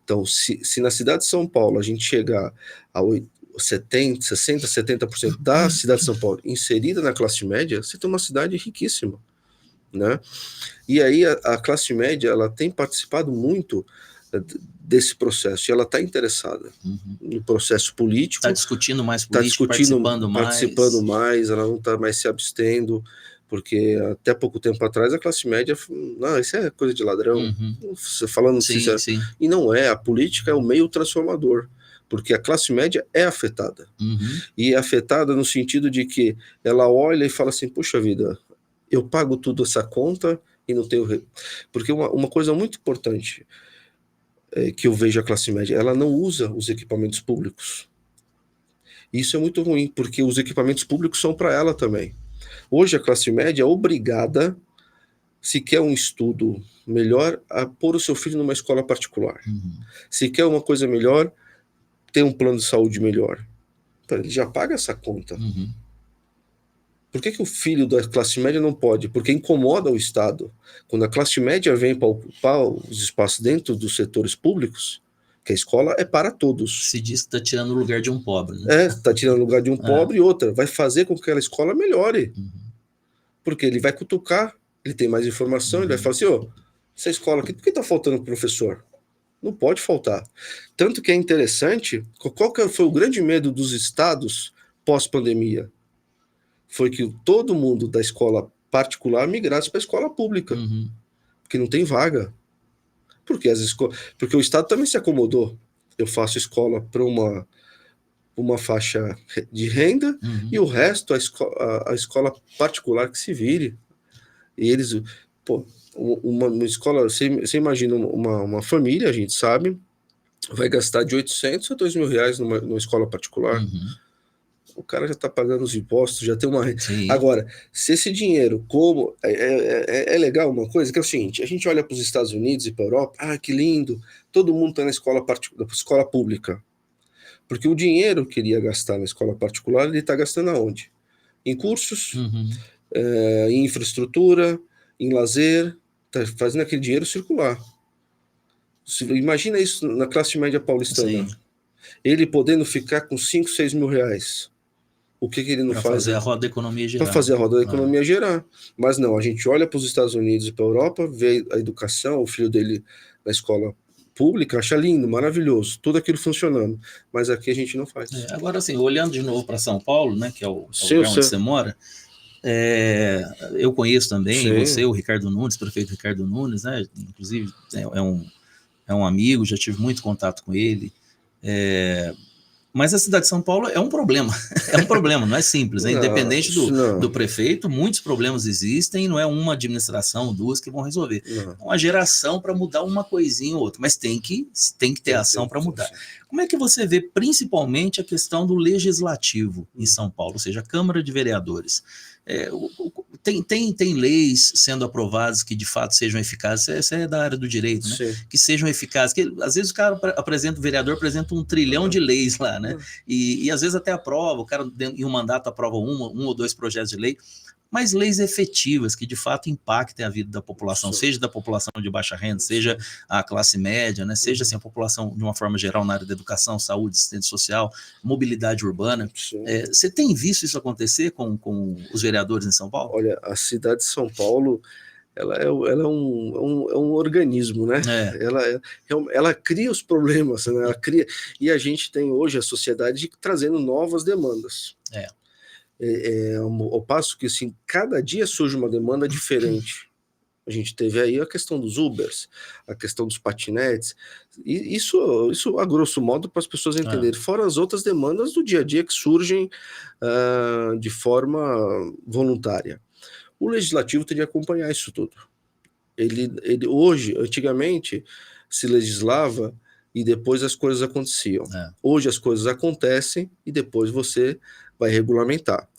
Então, se na cidade de São Paulo a gente chegar a 60%, 70% da cidade de São Paulo inserida na classe média, você tem uma cidade riquíssima, né? E aí a classe média, ela tem participado muito desse processo, e ela está interessada no processo político. Está discutindo mais Tá política, participando mais, ela não está mais se abstendo, porque até pouco tempo atrás a classe média, não, isso é coisa de ladrão, você falando Sim, sim. E não é, a política é o meio transformador, porque a classe média é afetada, e é afetada no sentido de que ela olha e fala assim, puxa vida, eu pago tudo essa conta e não tenho... Porque uma coisa muito importante que eu vejo a classe média, ela não usa os equipamentos públicos. Isso é muito ruim, porque os equipamentos públicos são para ela também. Hoje a classe média é obrigada, se quer um estudo melhor, a pôr o seu filho numa escola particular. Se quer uma coisa melhor, ter um plano de saúde melhor. Então, ele já paga essa conta. Por que o filho da classe média não pode? Porque incomoda o Estado. Quando a classe média vem para ocupar os espaços dentro dos setores públicos, que a escola é para todos. Se diz que está tirando o lugar de um pobre, né? Está tirando o lugar de um pobre, e outra, vai fazer com que aquela escola melhore. Porque ele vai cutucar, ele tem mais informação, ele vai falar assim, essa escola aqui, por que está faltando professor? Não pode faltar. Tanto que é interessante, qual que foi o grande medo dos estados pós-pandemia? Foi que todo mundo da escola particular migrasse para a escola pública, porque não tem vaga. Porque o Estado também se acomodou. Eu faço escola para uma faixa de renda e o resto, a escola particular que se vire. E eles... uma escola... Você imagina uma família, a gente sabe, vai gastar de 800 a 2 mil reais numa escola particular. O cara já está pagando os impostos, já tem uma... Sim. Agora, se esse dinheiro, como... É legal uma coisa, que é o seguinte, a gente olha para os Estados Unidos e para a Europa, que lindo, todo mundo está na escola pública. Porque o dinheiro que ele ia gastar na escola particular, ele está gastando aonde? Em cursos, em infraestrutura, em lazer, está fazendo aquele dinheiro circular. Imagina isso na classe média paulistana. Sim. Ele podendo ficar com 5, 6 mil reais. O que ele não faz? Para fazer a roda da economia gerar. Para fazer a roda da economia gerar. Mas não, a gente olha para os Estados Unidos e para a Europa, vê a educação, o filho dele na escola pública, acha lindo, maravilhoso, tudo aquilo funcionando. Mas aqui a gente não faz. Agora, assim, olhando de novo para São Paulo, né, que é o lugar onde você mora, eu conheço também você, o Ricardo Nunes, prefeito Ricardo Nunes, né, inclusive é um amigo, já tive muito contato com ele. Mas a cidade de São Paulo é um problema, não é simples, né? Independente do prefeito, muitos problemas existem, não é uma administração, duas que vão resolver. É uma geração para mudar uma coisinha ou outra, mas tem que ter ação para mudar. Como é que você vê principalmente a questão do legislativo em São Paulo, ou seja, a Câmara de Vereadores? Tem leis sendo aprovadas que de fato sejam eficazes, essa é da área do direito, né? Que sejam eficazes, que às vezes o vereador apresenta 1 trilhão de leis lá, né? E às vezes até aprova, o cara em um mandato aprova um ou dois projetos de lei, mas leis efetivas que de fato impactem a vida da população, seja da população de baixa renda, seja a classe média, né? Seja assim, a população de uma forma geral na área da educação, saúde, assistência social, mobilidade urbana. Você tem visto isso acontecer com os vereadores em São Paulo? Olha, a cidade de São Paulo, ela é um organismo, né? Ela cria os problemas, né? Ela cria, e a gente tem hoje a sociedade trazendo novas demandas. Ao passo que, assim, cada dia surge uma demanda diferente. A gente teve aí a questão dos Ubers, a questão dos patinetes, e isso a grosso modo para as pessoas entenderem, fora as outras demandas do dia a dia que surgem de forma voluntária. O legislativo tem de acompanhar isso tudo. Antigamente, se legislava e depois as coisas aconteciam. Hoje as coisas acontecem e depois você vai regulamentar.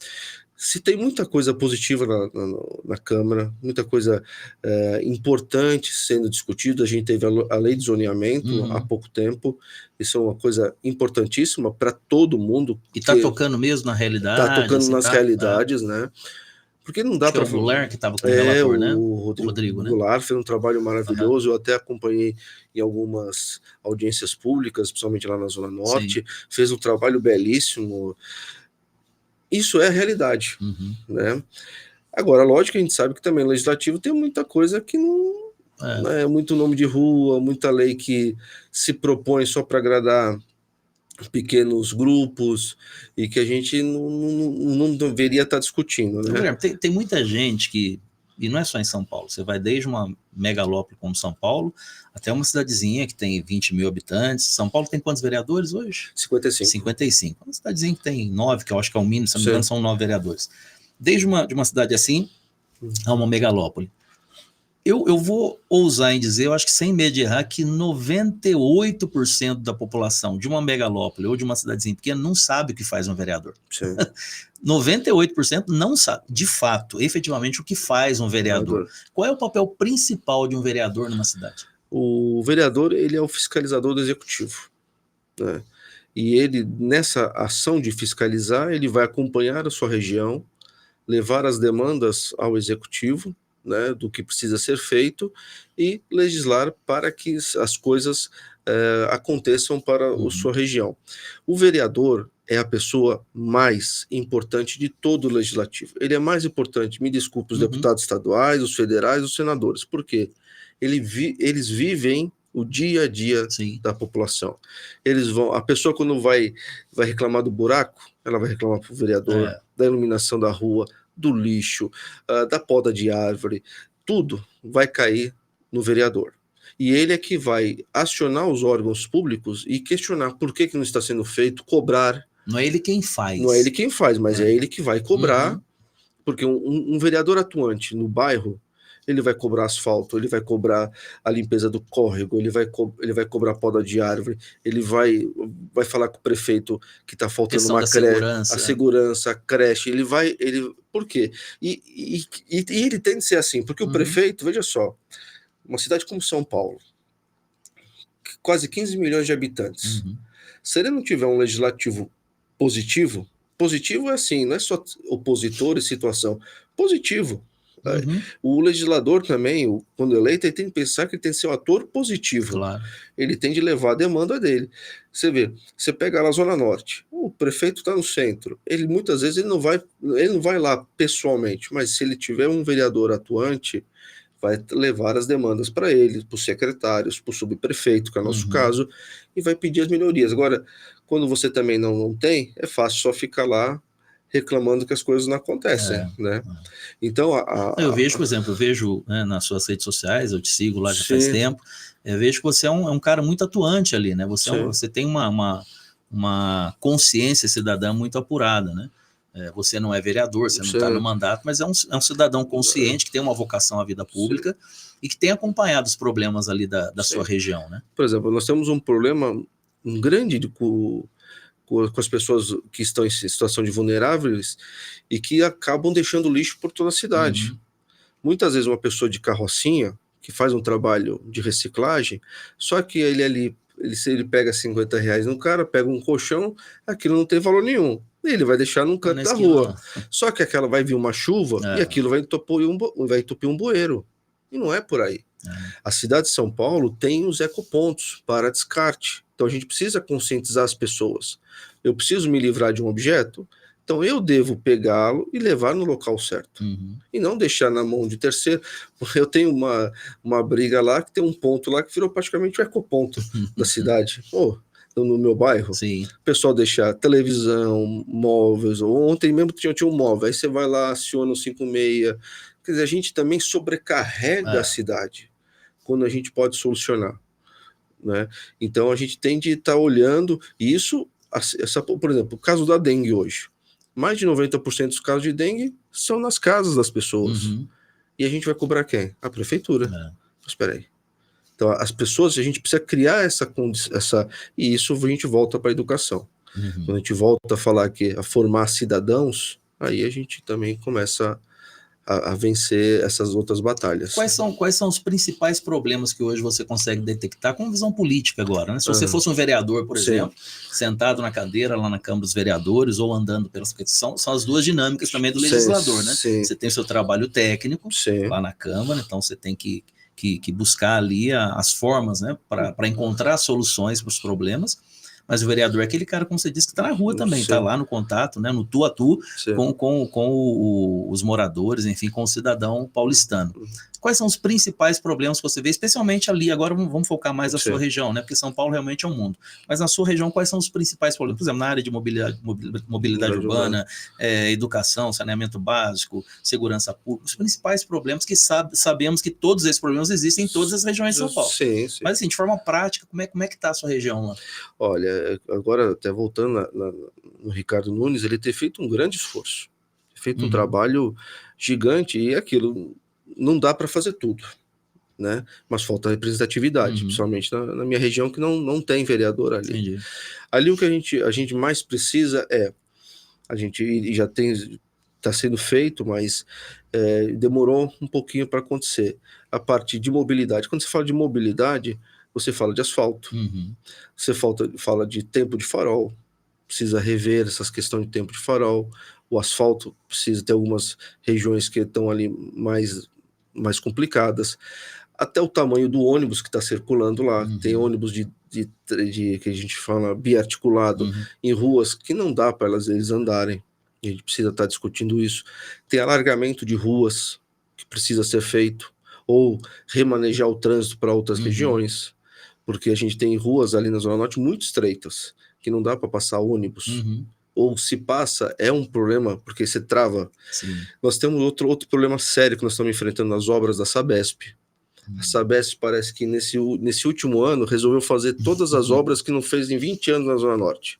Se tem muita coisa positiva na Câmara, muita coisa importante sendo discutida, a gente teve a lei de zoneamento há pouco tempo, isso é uma coisa importantíssima para todo mundo. E está tocando mesmo na realidade? Está tocando nas realidades, né? Porque não dá Acho que para... é o Goulart que estava com o relator, né? O Rodrigo, né? Goulart fez um trabalho maravilhoso, eu até acompanhei em algumas audiências públicas, principalmente lá na Zona Norte, fez um trabalho belíssimo. Isso é a realidade, né? Agora, lógico que a gente sabe que também o legislativo tem muita coisa que não... É muito nome de rua, muita lei que se propõe só para agradar pequenos grupos e que a gente não deveria estar discutindo, né? Tem muita gente que, e não é só em São Paulo, você vai desde uma megalópole como São Paulo até uma cidadezinha que tem 20 mil habitantes. São Paulo tem quantos vereadores hoje? 55. 55. Uma cidadezinha que tem 9, que eu acho que é o mínimo, se não me engano, são 9 vereadores. Desde de uma cidade assim a uma megalópole. Eu vou ousar em dizer, eu acho que sem medo de errar, que 98% da população de uma megalópole ou de uma cidadezinha pequena não sabe o que faz um vereador. 98% não sabe, de fato, efetivamente, o que faz um vereador. Qual é o papel principal de um vereador numa cidade? O vereador, ele é o fiscalizador do executivo, né? E ele, nessa ação de fiscalizar, ele vai acompanhar a sua região, levar as demandas ao executivo, né, do que precisa ser feito e legislar para que as coisas aconteçam para a sua região. O vereador é a pessoa mais importante de todo o legislativo. Ele é mais importante, me desculpe, os deputados estaduais, os federais, os senadores. Por quê? Eles vivem o dia a dia da população. A pessoa quando vai reclamar do buraco, ela vai reclamar para o vereador, da iluminação da rua, do lixo, da poda de árvore, tudo vai cair no vereador. E ele é que vai acionar os órgãos públicos e questionar por que não está sendo feito, cobrar. Não é ele quem faz. Não é ele quem faz, mas é ele que vai cobrar, porque um vereador atuante no bairro, ele vai cobrar asfalto, ele vai cobrar a limpeza do córrego, ele vai cobrar poda de árvore, ele vai falar com o prefeito que está faltando uma creche, a segurança, a creche, por quê? E ele tem de ser assim, porque o prefeito, veja só, uma cidade como São Paulo, quase 15 milhões de habitantes, se ele não tiver um legislativo positivo é assim, não é só opositor e situação, positivo. O legislador também, quando eleito, ele tem que pensar que ele tem que ser um ator positivo. Claro. Ele tem de levar a demanda dele. Você vê, você pega lá a Zona Norte, o prefeito está no centro, ele muitas vezes ele não vai lá pessoalmente, mas se ele tiver um vereador atuante, vai levar as demandas para ele, para os secretários, para o subprefeito, que é o nosso caso, e vai pedir as melhorias. Agora, quando você também não tem, é fácil só ficar lá reclamando que as coisas não acontecem, né? Então, eu vejo, por exemplo, né, nas suas redes sociais, eu te sigo lá já faz tempo, eu vejo que você é um cara muito atuante ali, né? Você tem uma consciência cidadã muito apurada, né? Você não é vereador, você não está no mandato, mas é um cidadão consciente que tem uma vocação à vida pública e que tem acompanhado os problemas ali da sua região, né? Por exemplo, nós temos um problema grande com as pessoas que estão em situação de vulneráveis e que acabam deixando lixo por toda a cidade. Muitas vezes uma pessoa de carrocinha que faz um trabalho de reciclagem, só que ele pega R$50 no cara, pega um colchão, aquilo não tem valor nenhum. Ele vai deixar num canto da rua. Só que vai vir uma chuva e aquilo vai entupir um bueiro. E não é por aí. A cidade de São Paulo tem os ecopontos para descarte. Então a gente precisa conscientizar as pessoas. Eu preciso me livrar de um objeto, então eu devo pegá-lo e levar no local certo. E não deixar na mão de terceiro. Eu tenho uma briga lá que tem um ponto lá que virou praticamente o ecoponto da cidade. No meu bairro, o pessoal deixa televisão, móveis. Ontem mesmo tinha um móvel, aí você vai lá, aciona o 56. Quer dizer, a gente também sobrecarrega a cidade quando a gente pode solucionar, né? Então a gente tem de estar olhando isso, por exemplo, o caso da dengue hoje. Mais de 90% dos casos de dengue são nas casas das pessoas. E a gente vai cobrar quem? A prefeitura. Mas espera aí. Então as pessoas, a gente precisa criar e isso a gente volta para a educação. Quando a gente volta a falar a formar cidadãos, aí a gente também começa a vencer essas outras batalhas. Quais são os principais problemas que hoje você consegue detectar com visão política agora, né? Se você fosse um vereador, por exemplo, sentado na cadeira lá na Câmara dos Vereadores ou andando pelas... São as duas dinâmicas também do legislador, né? Você tem o seu trabalho técnico lá na Câmara, então você tem que buscar ali as formas, né, para encontrar soluções para os problemas. Mas o vereador é aquele cara, como você disse, que está na rua também, está lá no contato, né, no tu a tu, com os moradores, enfim, com o cidadão paulistano. Quais são os principais problemas que você vê, especialmente ali, agora vamos focar mais na sua região, né, porque São Paulo realmente é um mundo, mas na sua região, quais são os principais problemas? Por exemplo, na área de mobilidade urbana, educação, saneamento básico, segurança pública, os principais problemas que sabemos que todos esses problemas existem em todas as regiões de São Paulo. Mas assim, de forma prática, como é que está a sua região lá? Olha, agora até voltando no Ricardo Nunes, ele tem feito um grande esforço, feito um trabalho gigante, e aquilo não dá para fazer tudo, né? Mas falta representatividade, principalmente na minha região, que não tem vereador ali. Entendi. Ali o que a gente mais precisa a gente já está sendo feito, mas demorou um pouquinho para acontecer, a parte de mobilidade. Quando você fala de mobilidade, você fala de asfalto, você fala de tempo de farol, precisa rever essas questões de tempo de farol, o asfalto precisa ter algumas regiões que estão ali mais complicadas, até o tamanho do ônibus que está circulando lá, tem ônibus que a gente fala biarticulado, em ruas que não dá para eles andarem, a gente precisa estar discutindo isso, tem alargamento de ruas que precisa ser feito, ou remanejar o trânsito para outras regiões, porque a gente tem ruas ali na Zona Norte muito estreitas, que não dá para passar ônibus, ou se passa, é um problema, porque você trava. Nós temos outro problema sério que nós estamos enfrentando nas obras da Sabesp. A Sabesp parece que nesse último ano resolveu fazer todas as obras que não fez em 20 anos na Zona Norte.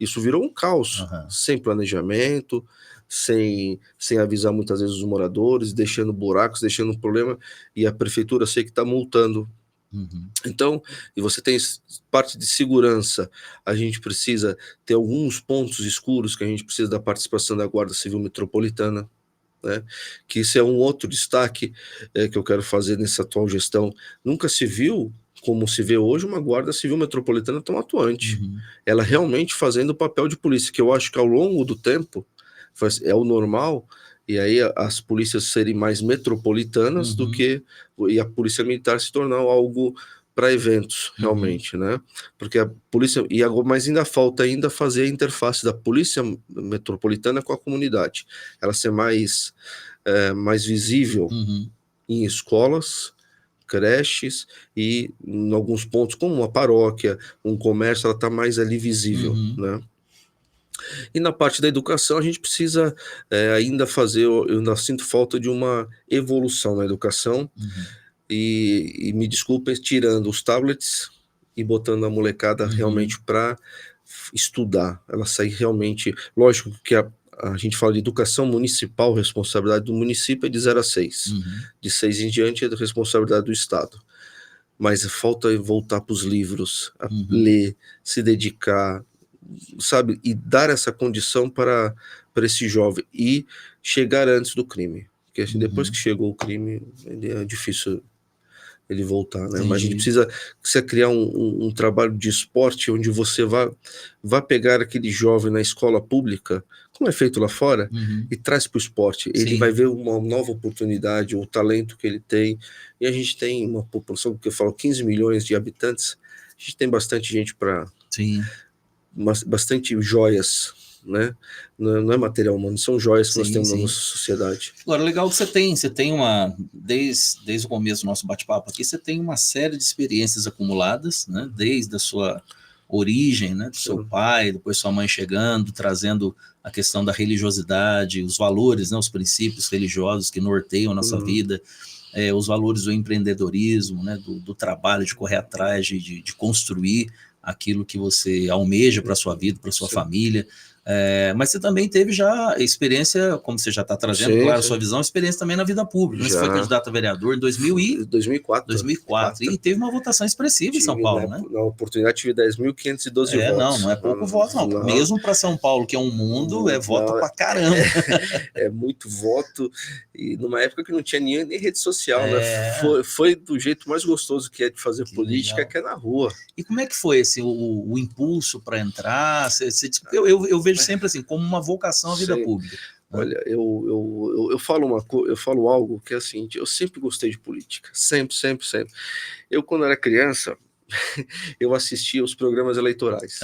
Isso virou um caos, sem planejamento, sem avisar muitas vezes os moradores, deixando buracos, deixando um problema, e a prefeitura sei que está multando. Então, e você tem parte de segurança, a gente precisa ter alguns pontos escuros que a gente precisa da participação da Guarda Civil Metropolitana, né? Que isso é um outro destaque que eu quero fazer nessa atual gestão. Nunca se viu, como se vê hoje, uma Guarda Civil Metropolitana tão atuante. Ela realmente fazendo o papel de polícia, que eu acho que ao longo do tempo é o normal, e aí as polícias serem mais metropolitanas do que, e a polícia militar se tornar algo para eventos, realmente, né? Porque a polícia, mas ainda falta fazer a interface da polícia metropolitana com a comunidade, ela ser mais visível em escolas, creches e em alguns pontos, como uma paróquia, um comércio, ela está mais ali visível, né? E na parte da educação a gente precisa ainda fazer, eu ainda sinto falta de uma evolução na educação, e me desculpem, tirando os tablets e botando a molecada realmente para estudar, ela sair realmente, lógico que a gente fala de educação municipal, responsabilidade do município é de 0 a 6, de 6 em diante é da responsabilidade do Estado, mas falta voltar para os livros, a ler, se dedicar, sabe, e dar essa condição para esse jovem e chegar antes do crime, porque assim, depois que chegou o crime, é difícil ele voltar, né? Mas a gente precisa criar um trabalho de esporte onde você vá pegar aquele jovem na escola pública, como é feito lá fora, e traz para o esporte. Ele vai ver uma nova oportunidade, o talento que ele tem, e a gente tem uma população, que eu falo, 15 milhões de habitantes, a gente tem bastante gente para... bastante joias, né? Não é material humano, são joias que nós temos na nossa sociedade. Agora, legal que você tem uma, desde o começo do nosso bate-papo aqui, você tem uma série de experiências acumuladas, né? Desde a sua origem, né? Do seu pai, depois sua mãe chegando, trazendo a questão da religiosidade, os valores, né? Os princípios religiosos que norteiam a nossa vida, os valores do empreendedorismo, né? Do trabalho, de correr atrás, de construir aquilo que você almeja para a sua vida, para a sua família. Mas você também teve já experiência, como você já está trazendo, Sim, claro, sim. sua visão, experiência também na vida pública. Você foi candidato a vereador em 2004 e teve uma votação expressiva em São Paulo, né? Na oportunidade tive 10.512 votos. Não é pouco voto, não. Mesmo para São Paulo, que é um mundo, voto pra caramba. É muito voto, e numa época que não tinha nem rede social, né? Foi do jeito mais gostoso que é de fazer política, legal. Que é na rua. E como é que foi assim, o impulso para entrar? Eu vejo sempre assim, como uma vocação à vida pública. Olha, eu falo algo que é assim, eu sempre gostei de política, sempre. Eu, quando era criança, eu assistia os programas eleitorais,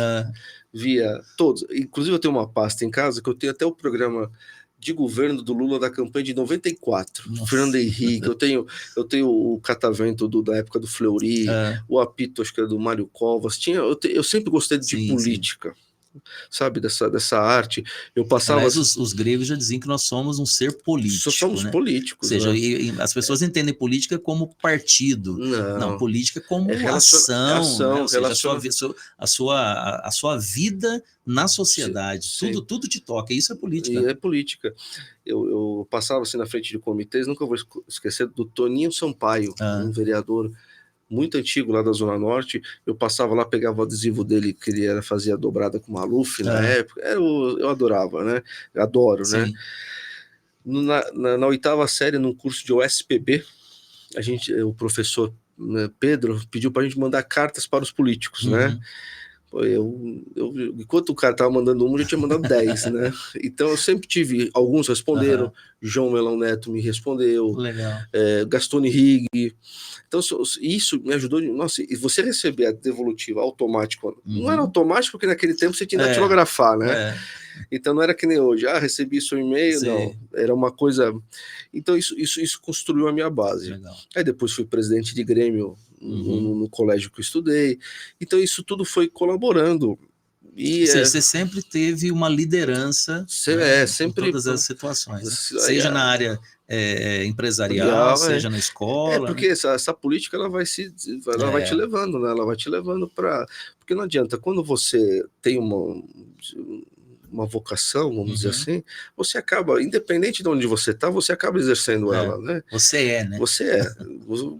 via todos, inclusive eu tenho uma pasta em casa que eu tenho até o programa de governo do Lula da campanha de 94, Nossa. Fernando Henrique, eu tenho o catavento da época do Fleury, o apito, acho que era do Mário Covas, eu sempre gostei de política. Sim. Sabe, dessa arte, eu passava... Aliás, os gregos já diziam que nós somos um ser político. Só somos, né? Políticos. Ou seja, né? As pessoas entendem política como partido. Não, política como ação, né? Ou seja, a sua vida na sociedade. Sim. Tudo te toca, isso é política. E é política. Eu passava assim na frente de comitês, nunca vou esquecer do Toninho Sampaio, um vereador muito antigo lá da Zona Norte. Eu passava lá, pegava o adesivo dele, que ele fazia dobrada com Maluf na época. Eu adorava, né? Adoro, Sim. né? Na oitava série, num curso de OSPB, o professor Pedro pediu para a gente mandar cartas para os políticos, né? Enquanto o cara estava mandando eu tinha mandado 10, né? Então eu sempre tive, alguns responderam, João Melão Neto me respondeu, Gastone Rigg. Então isso me ajudou. Nossa, e você receber a devolutiva automática, não era automático porque naquele tempo você tinha que datilografar, né? Então não era que nem hoje, recebi seu e-mail, não, era uma coisa. Então isso construiu a minha base. Legal. Aí depois fui presidente de Grêmio no colégio que eu estudei, então isso tudo foi colaborando. E você sempre teve uma liderança sempre, em todas as situações, né? Seja na área empresarial, seja na escola. Porque essa política ela vai te levando, né? Ela vai te levando para... Porque não adianta, quando você tem uma vocação, vamos dizer assim, você acaba, independente de onde você está, você acaba exercendo ela, né? Você né? Você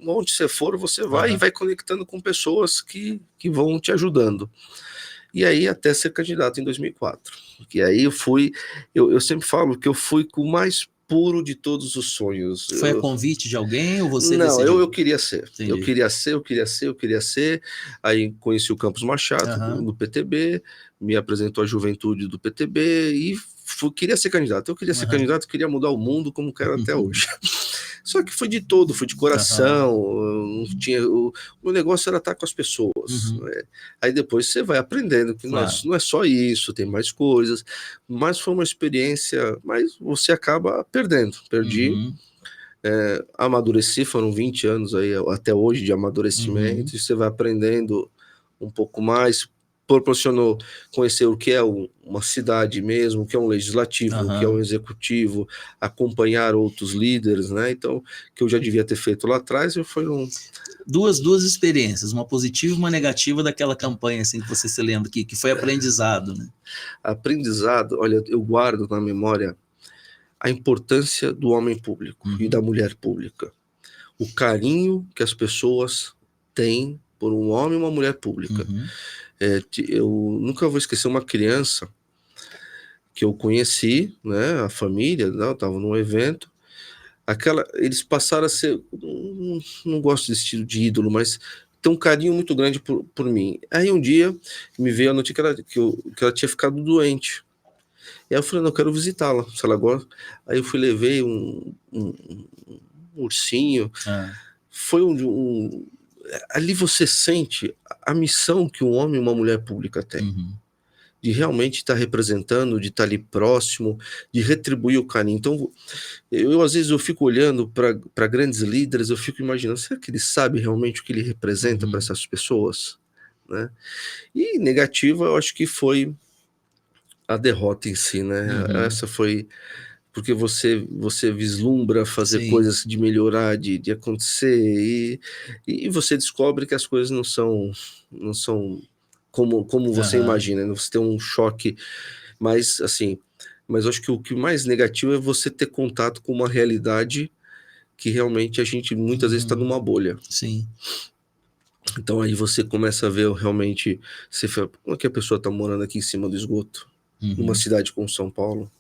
onde você for, você vai e vai conectando com pessoas que vão te ajudando. E aí até ser candidato em 2004. Porque aí eu sempre falo que eu fui com o mais puro de todos os sonhos. Foi a convite de alguém ou você Não, decidiu? eu queria ser. Entendi. Eu queria ser. Aí conheci o Campos Machado no PTB, me apresentou a juventude do PTB e queria ser candidato. Eu queria ser candidato, queria mudar o mundo como quero até hoje. Só que foi de todo, foi de coração, o negócio era estar com as pessoas. Né? Aí depois você vai aprendendo que não é só isso, tem mais coisas, mas foi uma experiência, mas você acaba perdendo. Perdi, amadureci, foram 20 anos aí, até hoje de amadurecimento, e você vai aprendendo um pouco mais, proporcionou conhecer o que é uma cidade mesmo, o que é um legislativo, o que é um executivo, acompanhar outros líderes, né? Então, que eu já devia ter feito lá atrás, foi duas experiências, uma positiva e uma negativa daquela campanha, assim, que você se lembra, que foi aprendizado, né? Aprendizado, olha, eu guardo na memória a importância do homem público e da mulher pública. O carinho que as pessoas têm por um homem e uma mulher pública. Eu nunca vou esquecer uma criança que eu conheci, né, a família, eu estava num evento, eles passaram a ser, não gosto desse estilo de ídolo, mas tem um carinho muito grande por mim. Aí um dia me veio a notícia que ela tinha ficado doente. E aí eu falei, não, eu quero visitá-la, se ela gosta. Aí eu levei um ursinho, foi ali você sente a missão que um homem e uma mulher pública têm, de realmente estar representando, de estar ali próximo, de retribuir o carinho. Então, às vezes eu fico olhando para grandes líderes, eu fico imaginando, será que ele sabe realmente o que ele representa para essas pessoas? Né? E negativa, eu acho que foi a derrota em si, né? Essa foi... porque você vislumbra fazer coisas de melhorar, de acontecer, e você descobre que as coisas não são como você imagina, né? Você tem um choque Mas, assim, mas eu acho que o que mais negativo é você ter contato com uma realidade que realmente a gente muitas vezes está numa bolha. Sim. Então aí você começa a ver realmente, você fala, como é que a pessoa está morando aqui em cima do esgoto, numa cidade como São Paulo?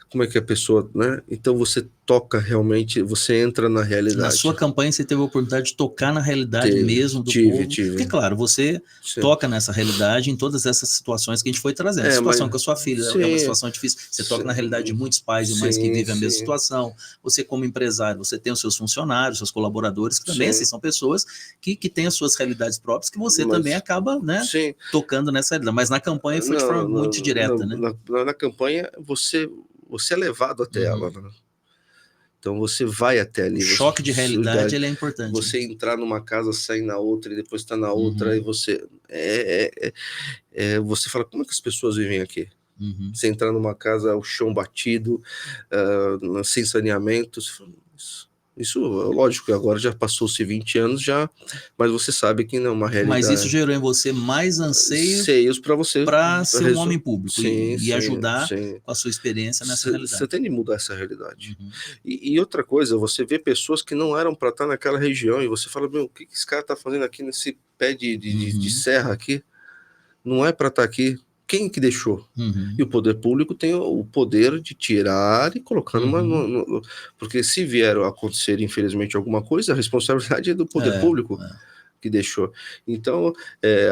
Como é que a pessoa, né? Então você toca realmente, você entra na realidade. Na sua campanha você teve a oportunidade de tocar na realidade mesmo do povo. Porque, claro, você toca nessa realidade em todas essas situações que a gente foi trazendo. A situação com a sua filha é uma situação difícil. Você toca na realidade de muitos pais e mães que vivem a mesma situação. Você, como empresário, você tem os seus funcionários, seus colaboradores, que também assim, são pessoas que têm as suas realidades próprias, que você também acaba, né, tocando nessa realidade. Mas na campanha foi de forma muito direta, né? Na campanha, você é levado até ela, né? Então você vai até ali. O choque de realidade ele é importante. Você entrar numa casa, sair na outra e depois estar na outra, e você você fala, como é que as pessoas vivem aqui? Você entrar numa casa, o chão batido, sem saneamento, você fala, isso, lógico, que agora já passou-se 20 anos já, mas você sabe que não é uma realidade. Mas isso gerou em você mais anseios para ser um homem público e ajudar com a sua experiência nessa realidade. Você tem de mudar essa realidade. E outra coisa, você vê pessoas que não eram para estar naquela região e você fala, meu, o que esse cara está fazendo aqui nesse pé de serra aqui? Não é para estar aqui. Quem que deixou? E o poder público tem o poder de tirar e colocar porque se vier a acontecer, infelizmente, alguma coisa, a responsabilidade é do poder público que deixou. Então,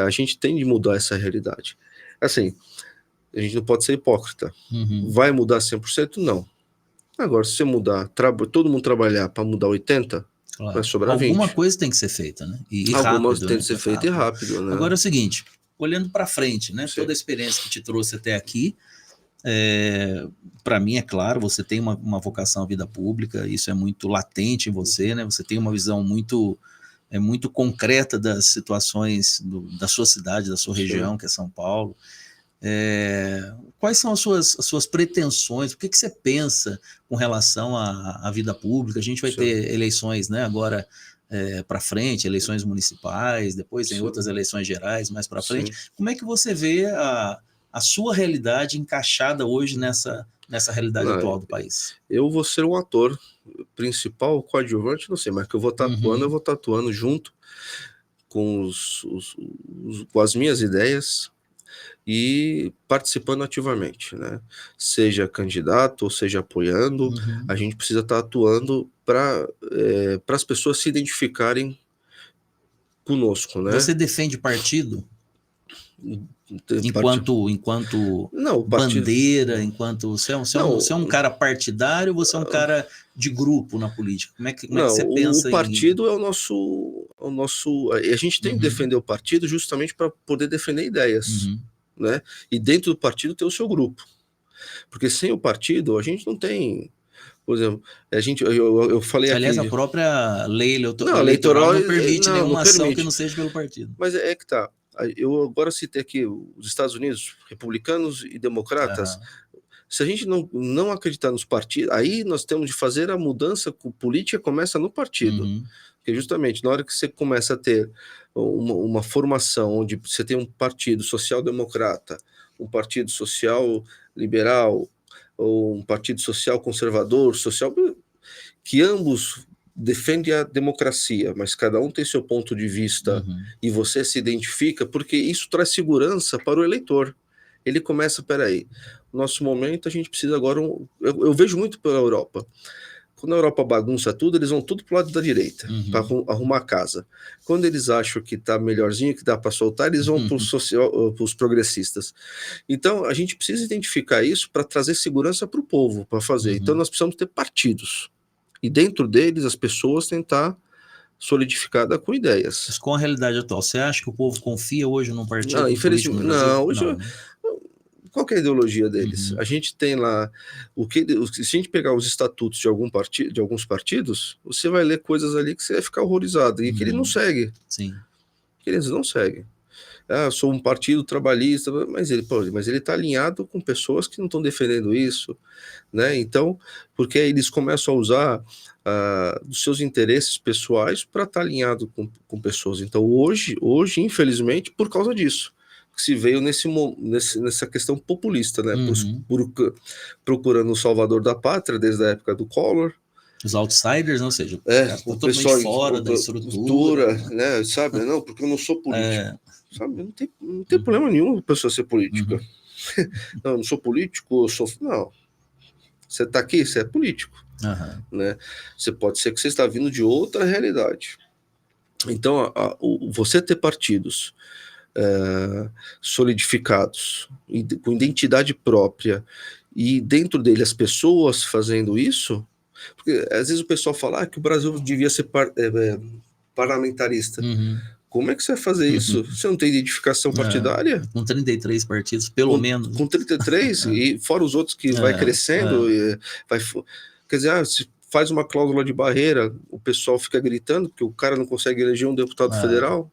a gente tem de mudar essa realidade. Assim, a gente não pode ser hipócrita. Vai mudar 100%? Não. Agora, se você mudar, todo mundo trabalhar para mudar 80%, vai sobrar 20%. Alguma coisa tem que ser feita, né? E Algumas rápido, tem que ser feita e rápido, né? Agora é o seguinte, olhando para frente, né? Toda a experiência que te trouxe até aqui, para mim, é claro, você tem uma vocação à vida pública, isso é muito latente em você, né? Você tem uma visão muito concreta das situações da sua cidade, da sua região, que é São Paulo. Quais são as suas pretensões? O que você pensa com relação à vida pública? A gente vai ter eleições, né, agora para frente, eleições municipais, depois tem outras eleições gerais mais para frente. Como é que você vê a sua realidade encaixada hoje nessa realidade atual do país? Eu vou ser um ator principal, coadjuvante, não sei, mas que eu vou estar atuando, eu vou estar atuando junto com com as minhas ideias e participando ativamente, né? Seja candidato ou seja apoiando, a gente precisa estar atuando para as pessoas se identificarem conosco, né? Você defende partido? Enquanto não, bandeira, enquanto você é um cara partidário ou você é um cara de grupo na política? Como é que você pensa? O partido é o nosso. A gente tem que defender o partido justamente para poder defender ideias, né? E dentro do partido ter o seu grupo, porque sem o partido a gente não tem. Por exemplo, eu falei aliás, aqui. A própria lei eleitoral não permite nenhuma ação que não seja pelo partido. Mas é que tá. Eu agora citei aqui os Estados Unidos, republicanos e democratas. Se a gente não acreditar nos partidos, aí nós temos de fazer a mudança política, começa no partido. Porque justamente na hora que você começa a ter uma formação onde você tem um partido social-democrata, um partido social-liberal, ou um partido social-conservador, que ambos defende a democracia, mas cada um tem seu ponto de vista e você se identifica, porque isso traz segurança para o eleitor. Ele começa, peraí, no nosso momento a gente precisa agora, eu vejo muito pela Europa, quando a Europa bagunça tudo, eles vão tudo para o lado da direita, para arrumar a casa. Quando eles acham que está melhorzinho, que dá para soltar, eles vão para os progressistas. Então, a gente precisa identificar isso para trazer segurança para o povo, para fazer. Então, nós precisamos ter partidos. E dentro deles, as pessoas tentar solidificada com ideias. Mas com a realidade atual, você acha que o povo confia hoje num partido? Não, infelizmente, não. Hoje, qual que é a ideologia deles? A gente tem lá, se a gente pegar os estatutos de alguns partidos, você vai ler coisas ali que você vai ficar horrorizado, e que ele não segue. Sim. Que eles não seguem. Sou um partido trabalhista, mas ele está alinhado com pessoas que não estão defendendo isso, né? Então, porque eles começam a usar os seus interesses pessoais para estar alinhado com pessoas. Então, hoje, infelizmente, por causa disso, se veio nessa questão populista, né? Uhum. Procurando o salvador da pátria desde a época do Collor. Os outsiders, ou seja, tá totalmente pessoal fora da estrutura. Né? Sabe? Não, porque eu não sou político. Sabe? Não tem Uhum. problema nenhum a pessoa ser política. Não, eu não sou político, eu sou... Não. Você está aqui, você é político. Né? Você pode ser que você está vindo de outra realidade. Então, você ter partidos solidificados, com identidade própria, e dentro dele as pessoas fazendo isso, porque às vezes o pessoal fala que o Brasil devia ser parlamentarista. Como é que você vai fazer isso? Você não tem identificação partidária? Com 33 partidos, pelo menos. Com 33, e fora os outros que vai crescendo, quer dizer, se faz uma cláusula de barreira, o pessoal fica gritando porque o cara não consegue eleger um deputado federal.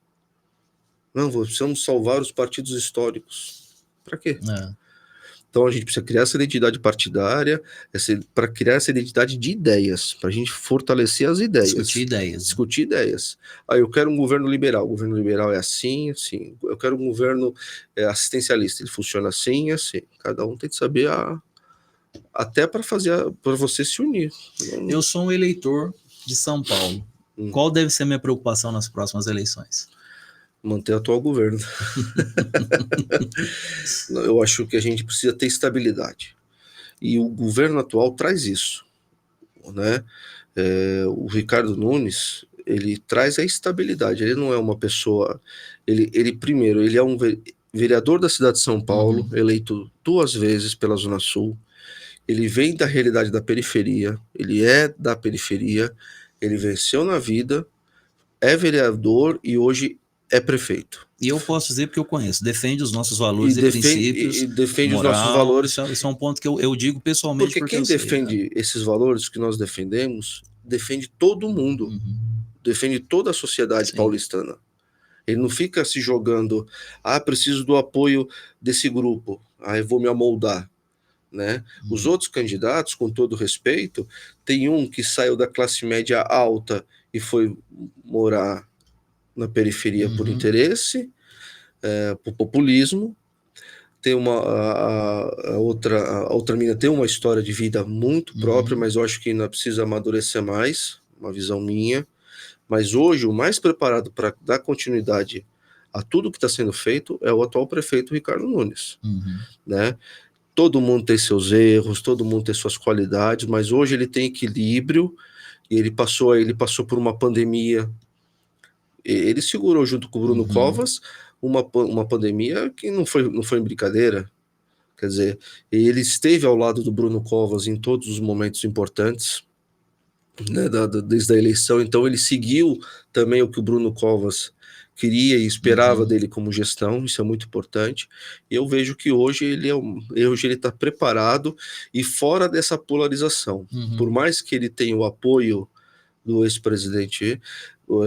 Não, precisamos salvar os partidos históricos. Para quê? Então a gente precisa criar essa identidade partidária, para criar essa identidade de ideias, para a gente fortalecer as ideias. Discutir ideias. Eu quero um governo liberal. O governo liberal é assim, assim. Eu quero um governo assistencialista. Ele funciona assim, assim. Cada um tem que saber até para você se unir. Eu sou um eleitor de São Paulo. Qual deve ser a minha preocupação nas próximas eleições? Manter o atual governo. Eu acho que a gente precisa ter estabilidade. E o governo atual traz isso. Né? O Ricardo Nunes, ele traz a estabilidade. Ele não é uma pessoa... Primeiro, ele é um vereador da cidade de São Paulo, eleito 2 vezes pela Zona Sul. Ele vem da realidade da periferia. Ele é da periferia. Ele venceu na vida. É vereador e hoje é prefeito. E eu posso dizer porque eu conheço, defende os nossos valores e princípios. E defende moral, os nossos valores. Isso é um ponto que eu digo pessoalmente. Porque quem defende esses valores que nós defendemos, defende todo mundo. Defende toda a sociedade paulistana. Ele não fica se jogando, preciso do apoio desse grupo, eu vou me amoldar. Né? Os outros candidatos, com todo respeito, tem um que saiu da classe média alta e foi morar na periferia por interesse, por populismo. Tem a outra menina tem uma história de vida muito própria, mas eu acho que ainda precisa amadurecer mais, uma visão minha. Mas hoje o mais preparado para dar continuidade a tudo que está sendo feito é o atual prefeito Ricardo Nunes. Né? Todo mundo tem seus erros, todo mundo tem suas qualidades, mas hoje ele tem equilíbrio, e ele passou por uma pandemia. Ele segurou junto com o Bruno Covas uma pandemia que não foi brincadeira. Quer dizer, ele esteve ao lado do Bruno Covas em todos os momentos importantes, né, desde a eleição. Então ele seguiu também o que o Bruno Covas queria e esperava dele como gestão. Isso é muito importante. E eu vejo que hoje ele está preparado e fora dessa polarização. Por mais que ele tenha o apoio do ex-presidente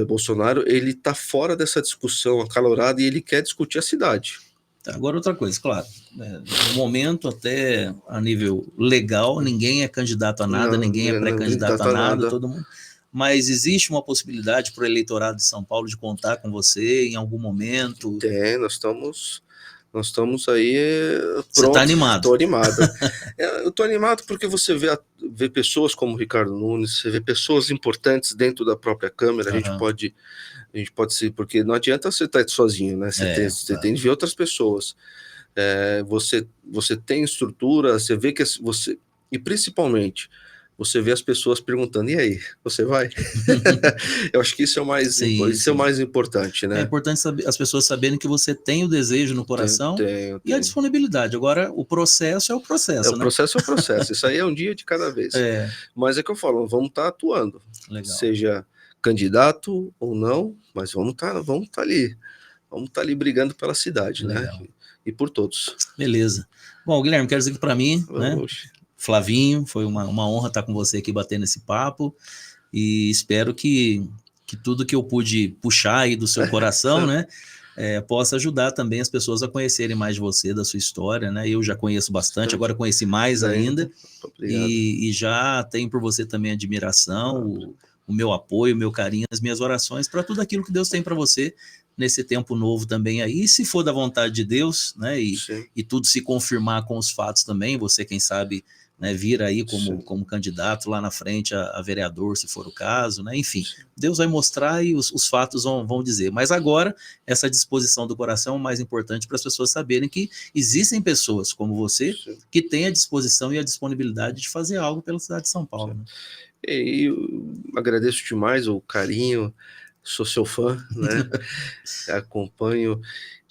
Bolsonaro, ele está fora dessa discussão acalorada e ele quer discutir a cidade. Agora outra coisa, claro, no momento até a nível legal, ninguém é candidato a nada, ninguém é pré-candidato a nada, todo mundo. Mas existe uma possibilidade para o eleitorado de São Paulo de contar com você em algum momento? Tem, nós estamos aí prontos. Você está animado? Estou animado. Eu estou animado porque você vê pessoas como o Ricardo Nunes, você vê pessoas importantes dentro da própria Câmara. A gente pode ser, porque não adianta você estar sozinho, né? Você tem de ver outras pessoas. Você tem estrutura, você vê que você... E principalmente, você vê as pessoas perguntando, e aí, você vai? Eu acho que isso é o mais importante, né? É importante as pessoas saberem que você tem o desejo no coração e a disponibilidade. Agora, o processo é o processo, né? O processo é o processo. Isso aí é um dia de cada vez. Mas é que eu falo, vamos estar atuando. Legal. Seja candidato ou não, mas vamos estar ali. Vamos estar ali brigando pela cidade, né? E por todos. Beleza. Bom, Guilherme, quero dizer que para mim, né? Flavinho, foi uma honra estar com você aqui batendo esse papo, e espero que tudo que eu pude puxar aí do seu coração, né, possa ajudar também as pessoas a conhecerem mais de você, da sua história, né? Eu já conheço bastante, agora conheci mais ainda, e já tenho por você também admiração, o meu apoio, o meu carinho, as minhas orações para tudo aquilo que Deus tem para você, nesse tempo novo também aí, e se for da vontade de Deus, né, Sim. e tudo se confirmar com os fatos também, você, quem sabe, né, vir aí como candidato lá na frente a vereador, se for o caso, né, enfim, Deus vai mostrar e os fatos vão dizer, mas agora, essa disposição do coração é o mais importante para as pessoas saberem que existem pessoas como você, Sim. que têm a disposição e a disponibilidade de fazer algo pela cidade de São Paulo, né? E eu agradeço demais o carinho, sou seu fã, né? Acompanho,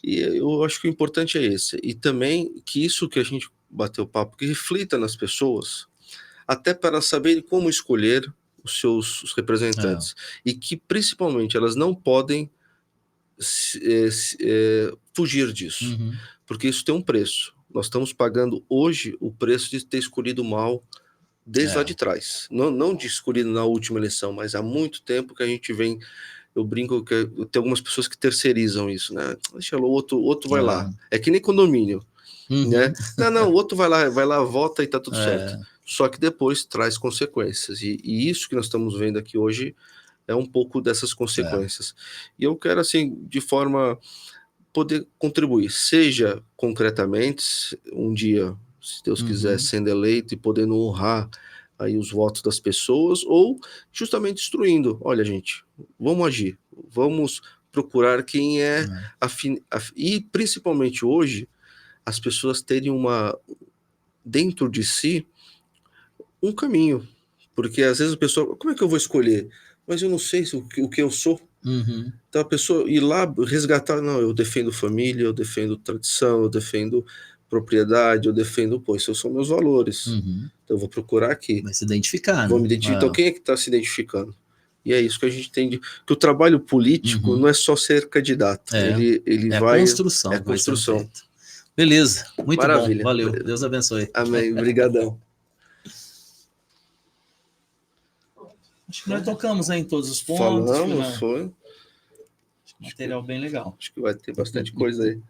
e eu acho que o importante é esse, e também que isso que a gente bateu papo, que reflita nas pessoas, até para saberem como escolher os seus representantes, e que principalmente elas não podem fugir disso, Uhum. porque isso tem um preço. Nós estamos pagando hoje o preço de ter escolhido mal desde lá de trás, não de escolhido na última eleição, mas há muito tempo que a gente vem. Eu brinco que tem algumas pessoas que terceirizam isso, né? Deixa o outro vai lá. É que nem condomínio, né? Não, o outro vai lá, vota e tá tudo certo. Só que depois traz consequências. E isso que nós estamos vendo aqui hoje é um pouco dessas consequências. E eu quero, assim, de forma poder contribuir, seja concretamente, um dia, se Deus quiser, sendo eleito e podendo honrar aí os votos das pessoas, ou justamente instruindo, olha gente, vamos agir, vamos procurar quem é e principalmente hoje, as pessoas terem dentro de si, um caminho, porque às vezes a pessoa, como é que eu vou escolher? Mas eu não sei o que eu sou. Então a pessoa ir lá resgatar, não, eu defendo família, eu defendo tradição, eu defendo propriedade, eu defendo, esses são meus valores. Então eu vou procurar aqui. Vai se identificar, vou né? me identificar. Então quem é que está se identificando? E é isso que a gente tem que o trabalho político não é só ser candidato, ele vai... Construção, é construção. Beleza, muito Maravilha. Bom, valeu, Deus abençoe. Amém, obrigadão. Acho que nós tocamos aí em todos os pontos. Falamos, foi. Material bem legal. Acho que vai ter bastante coisa aí.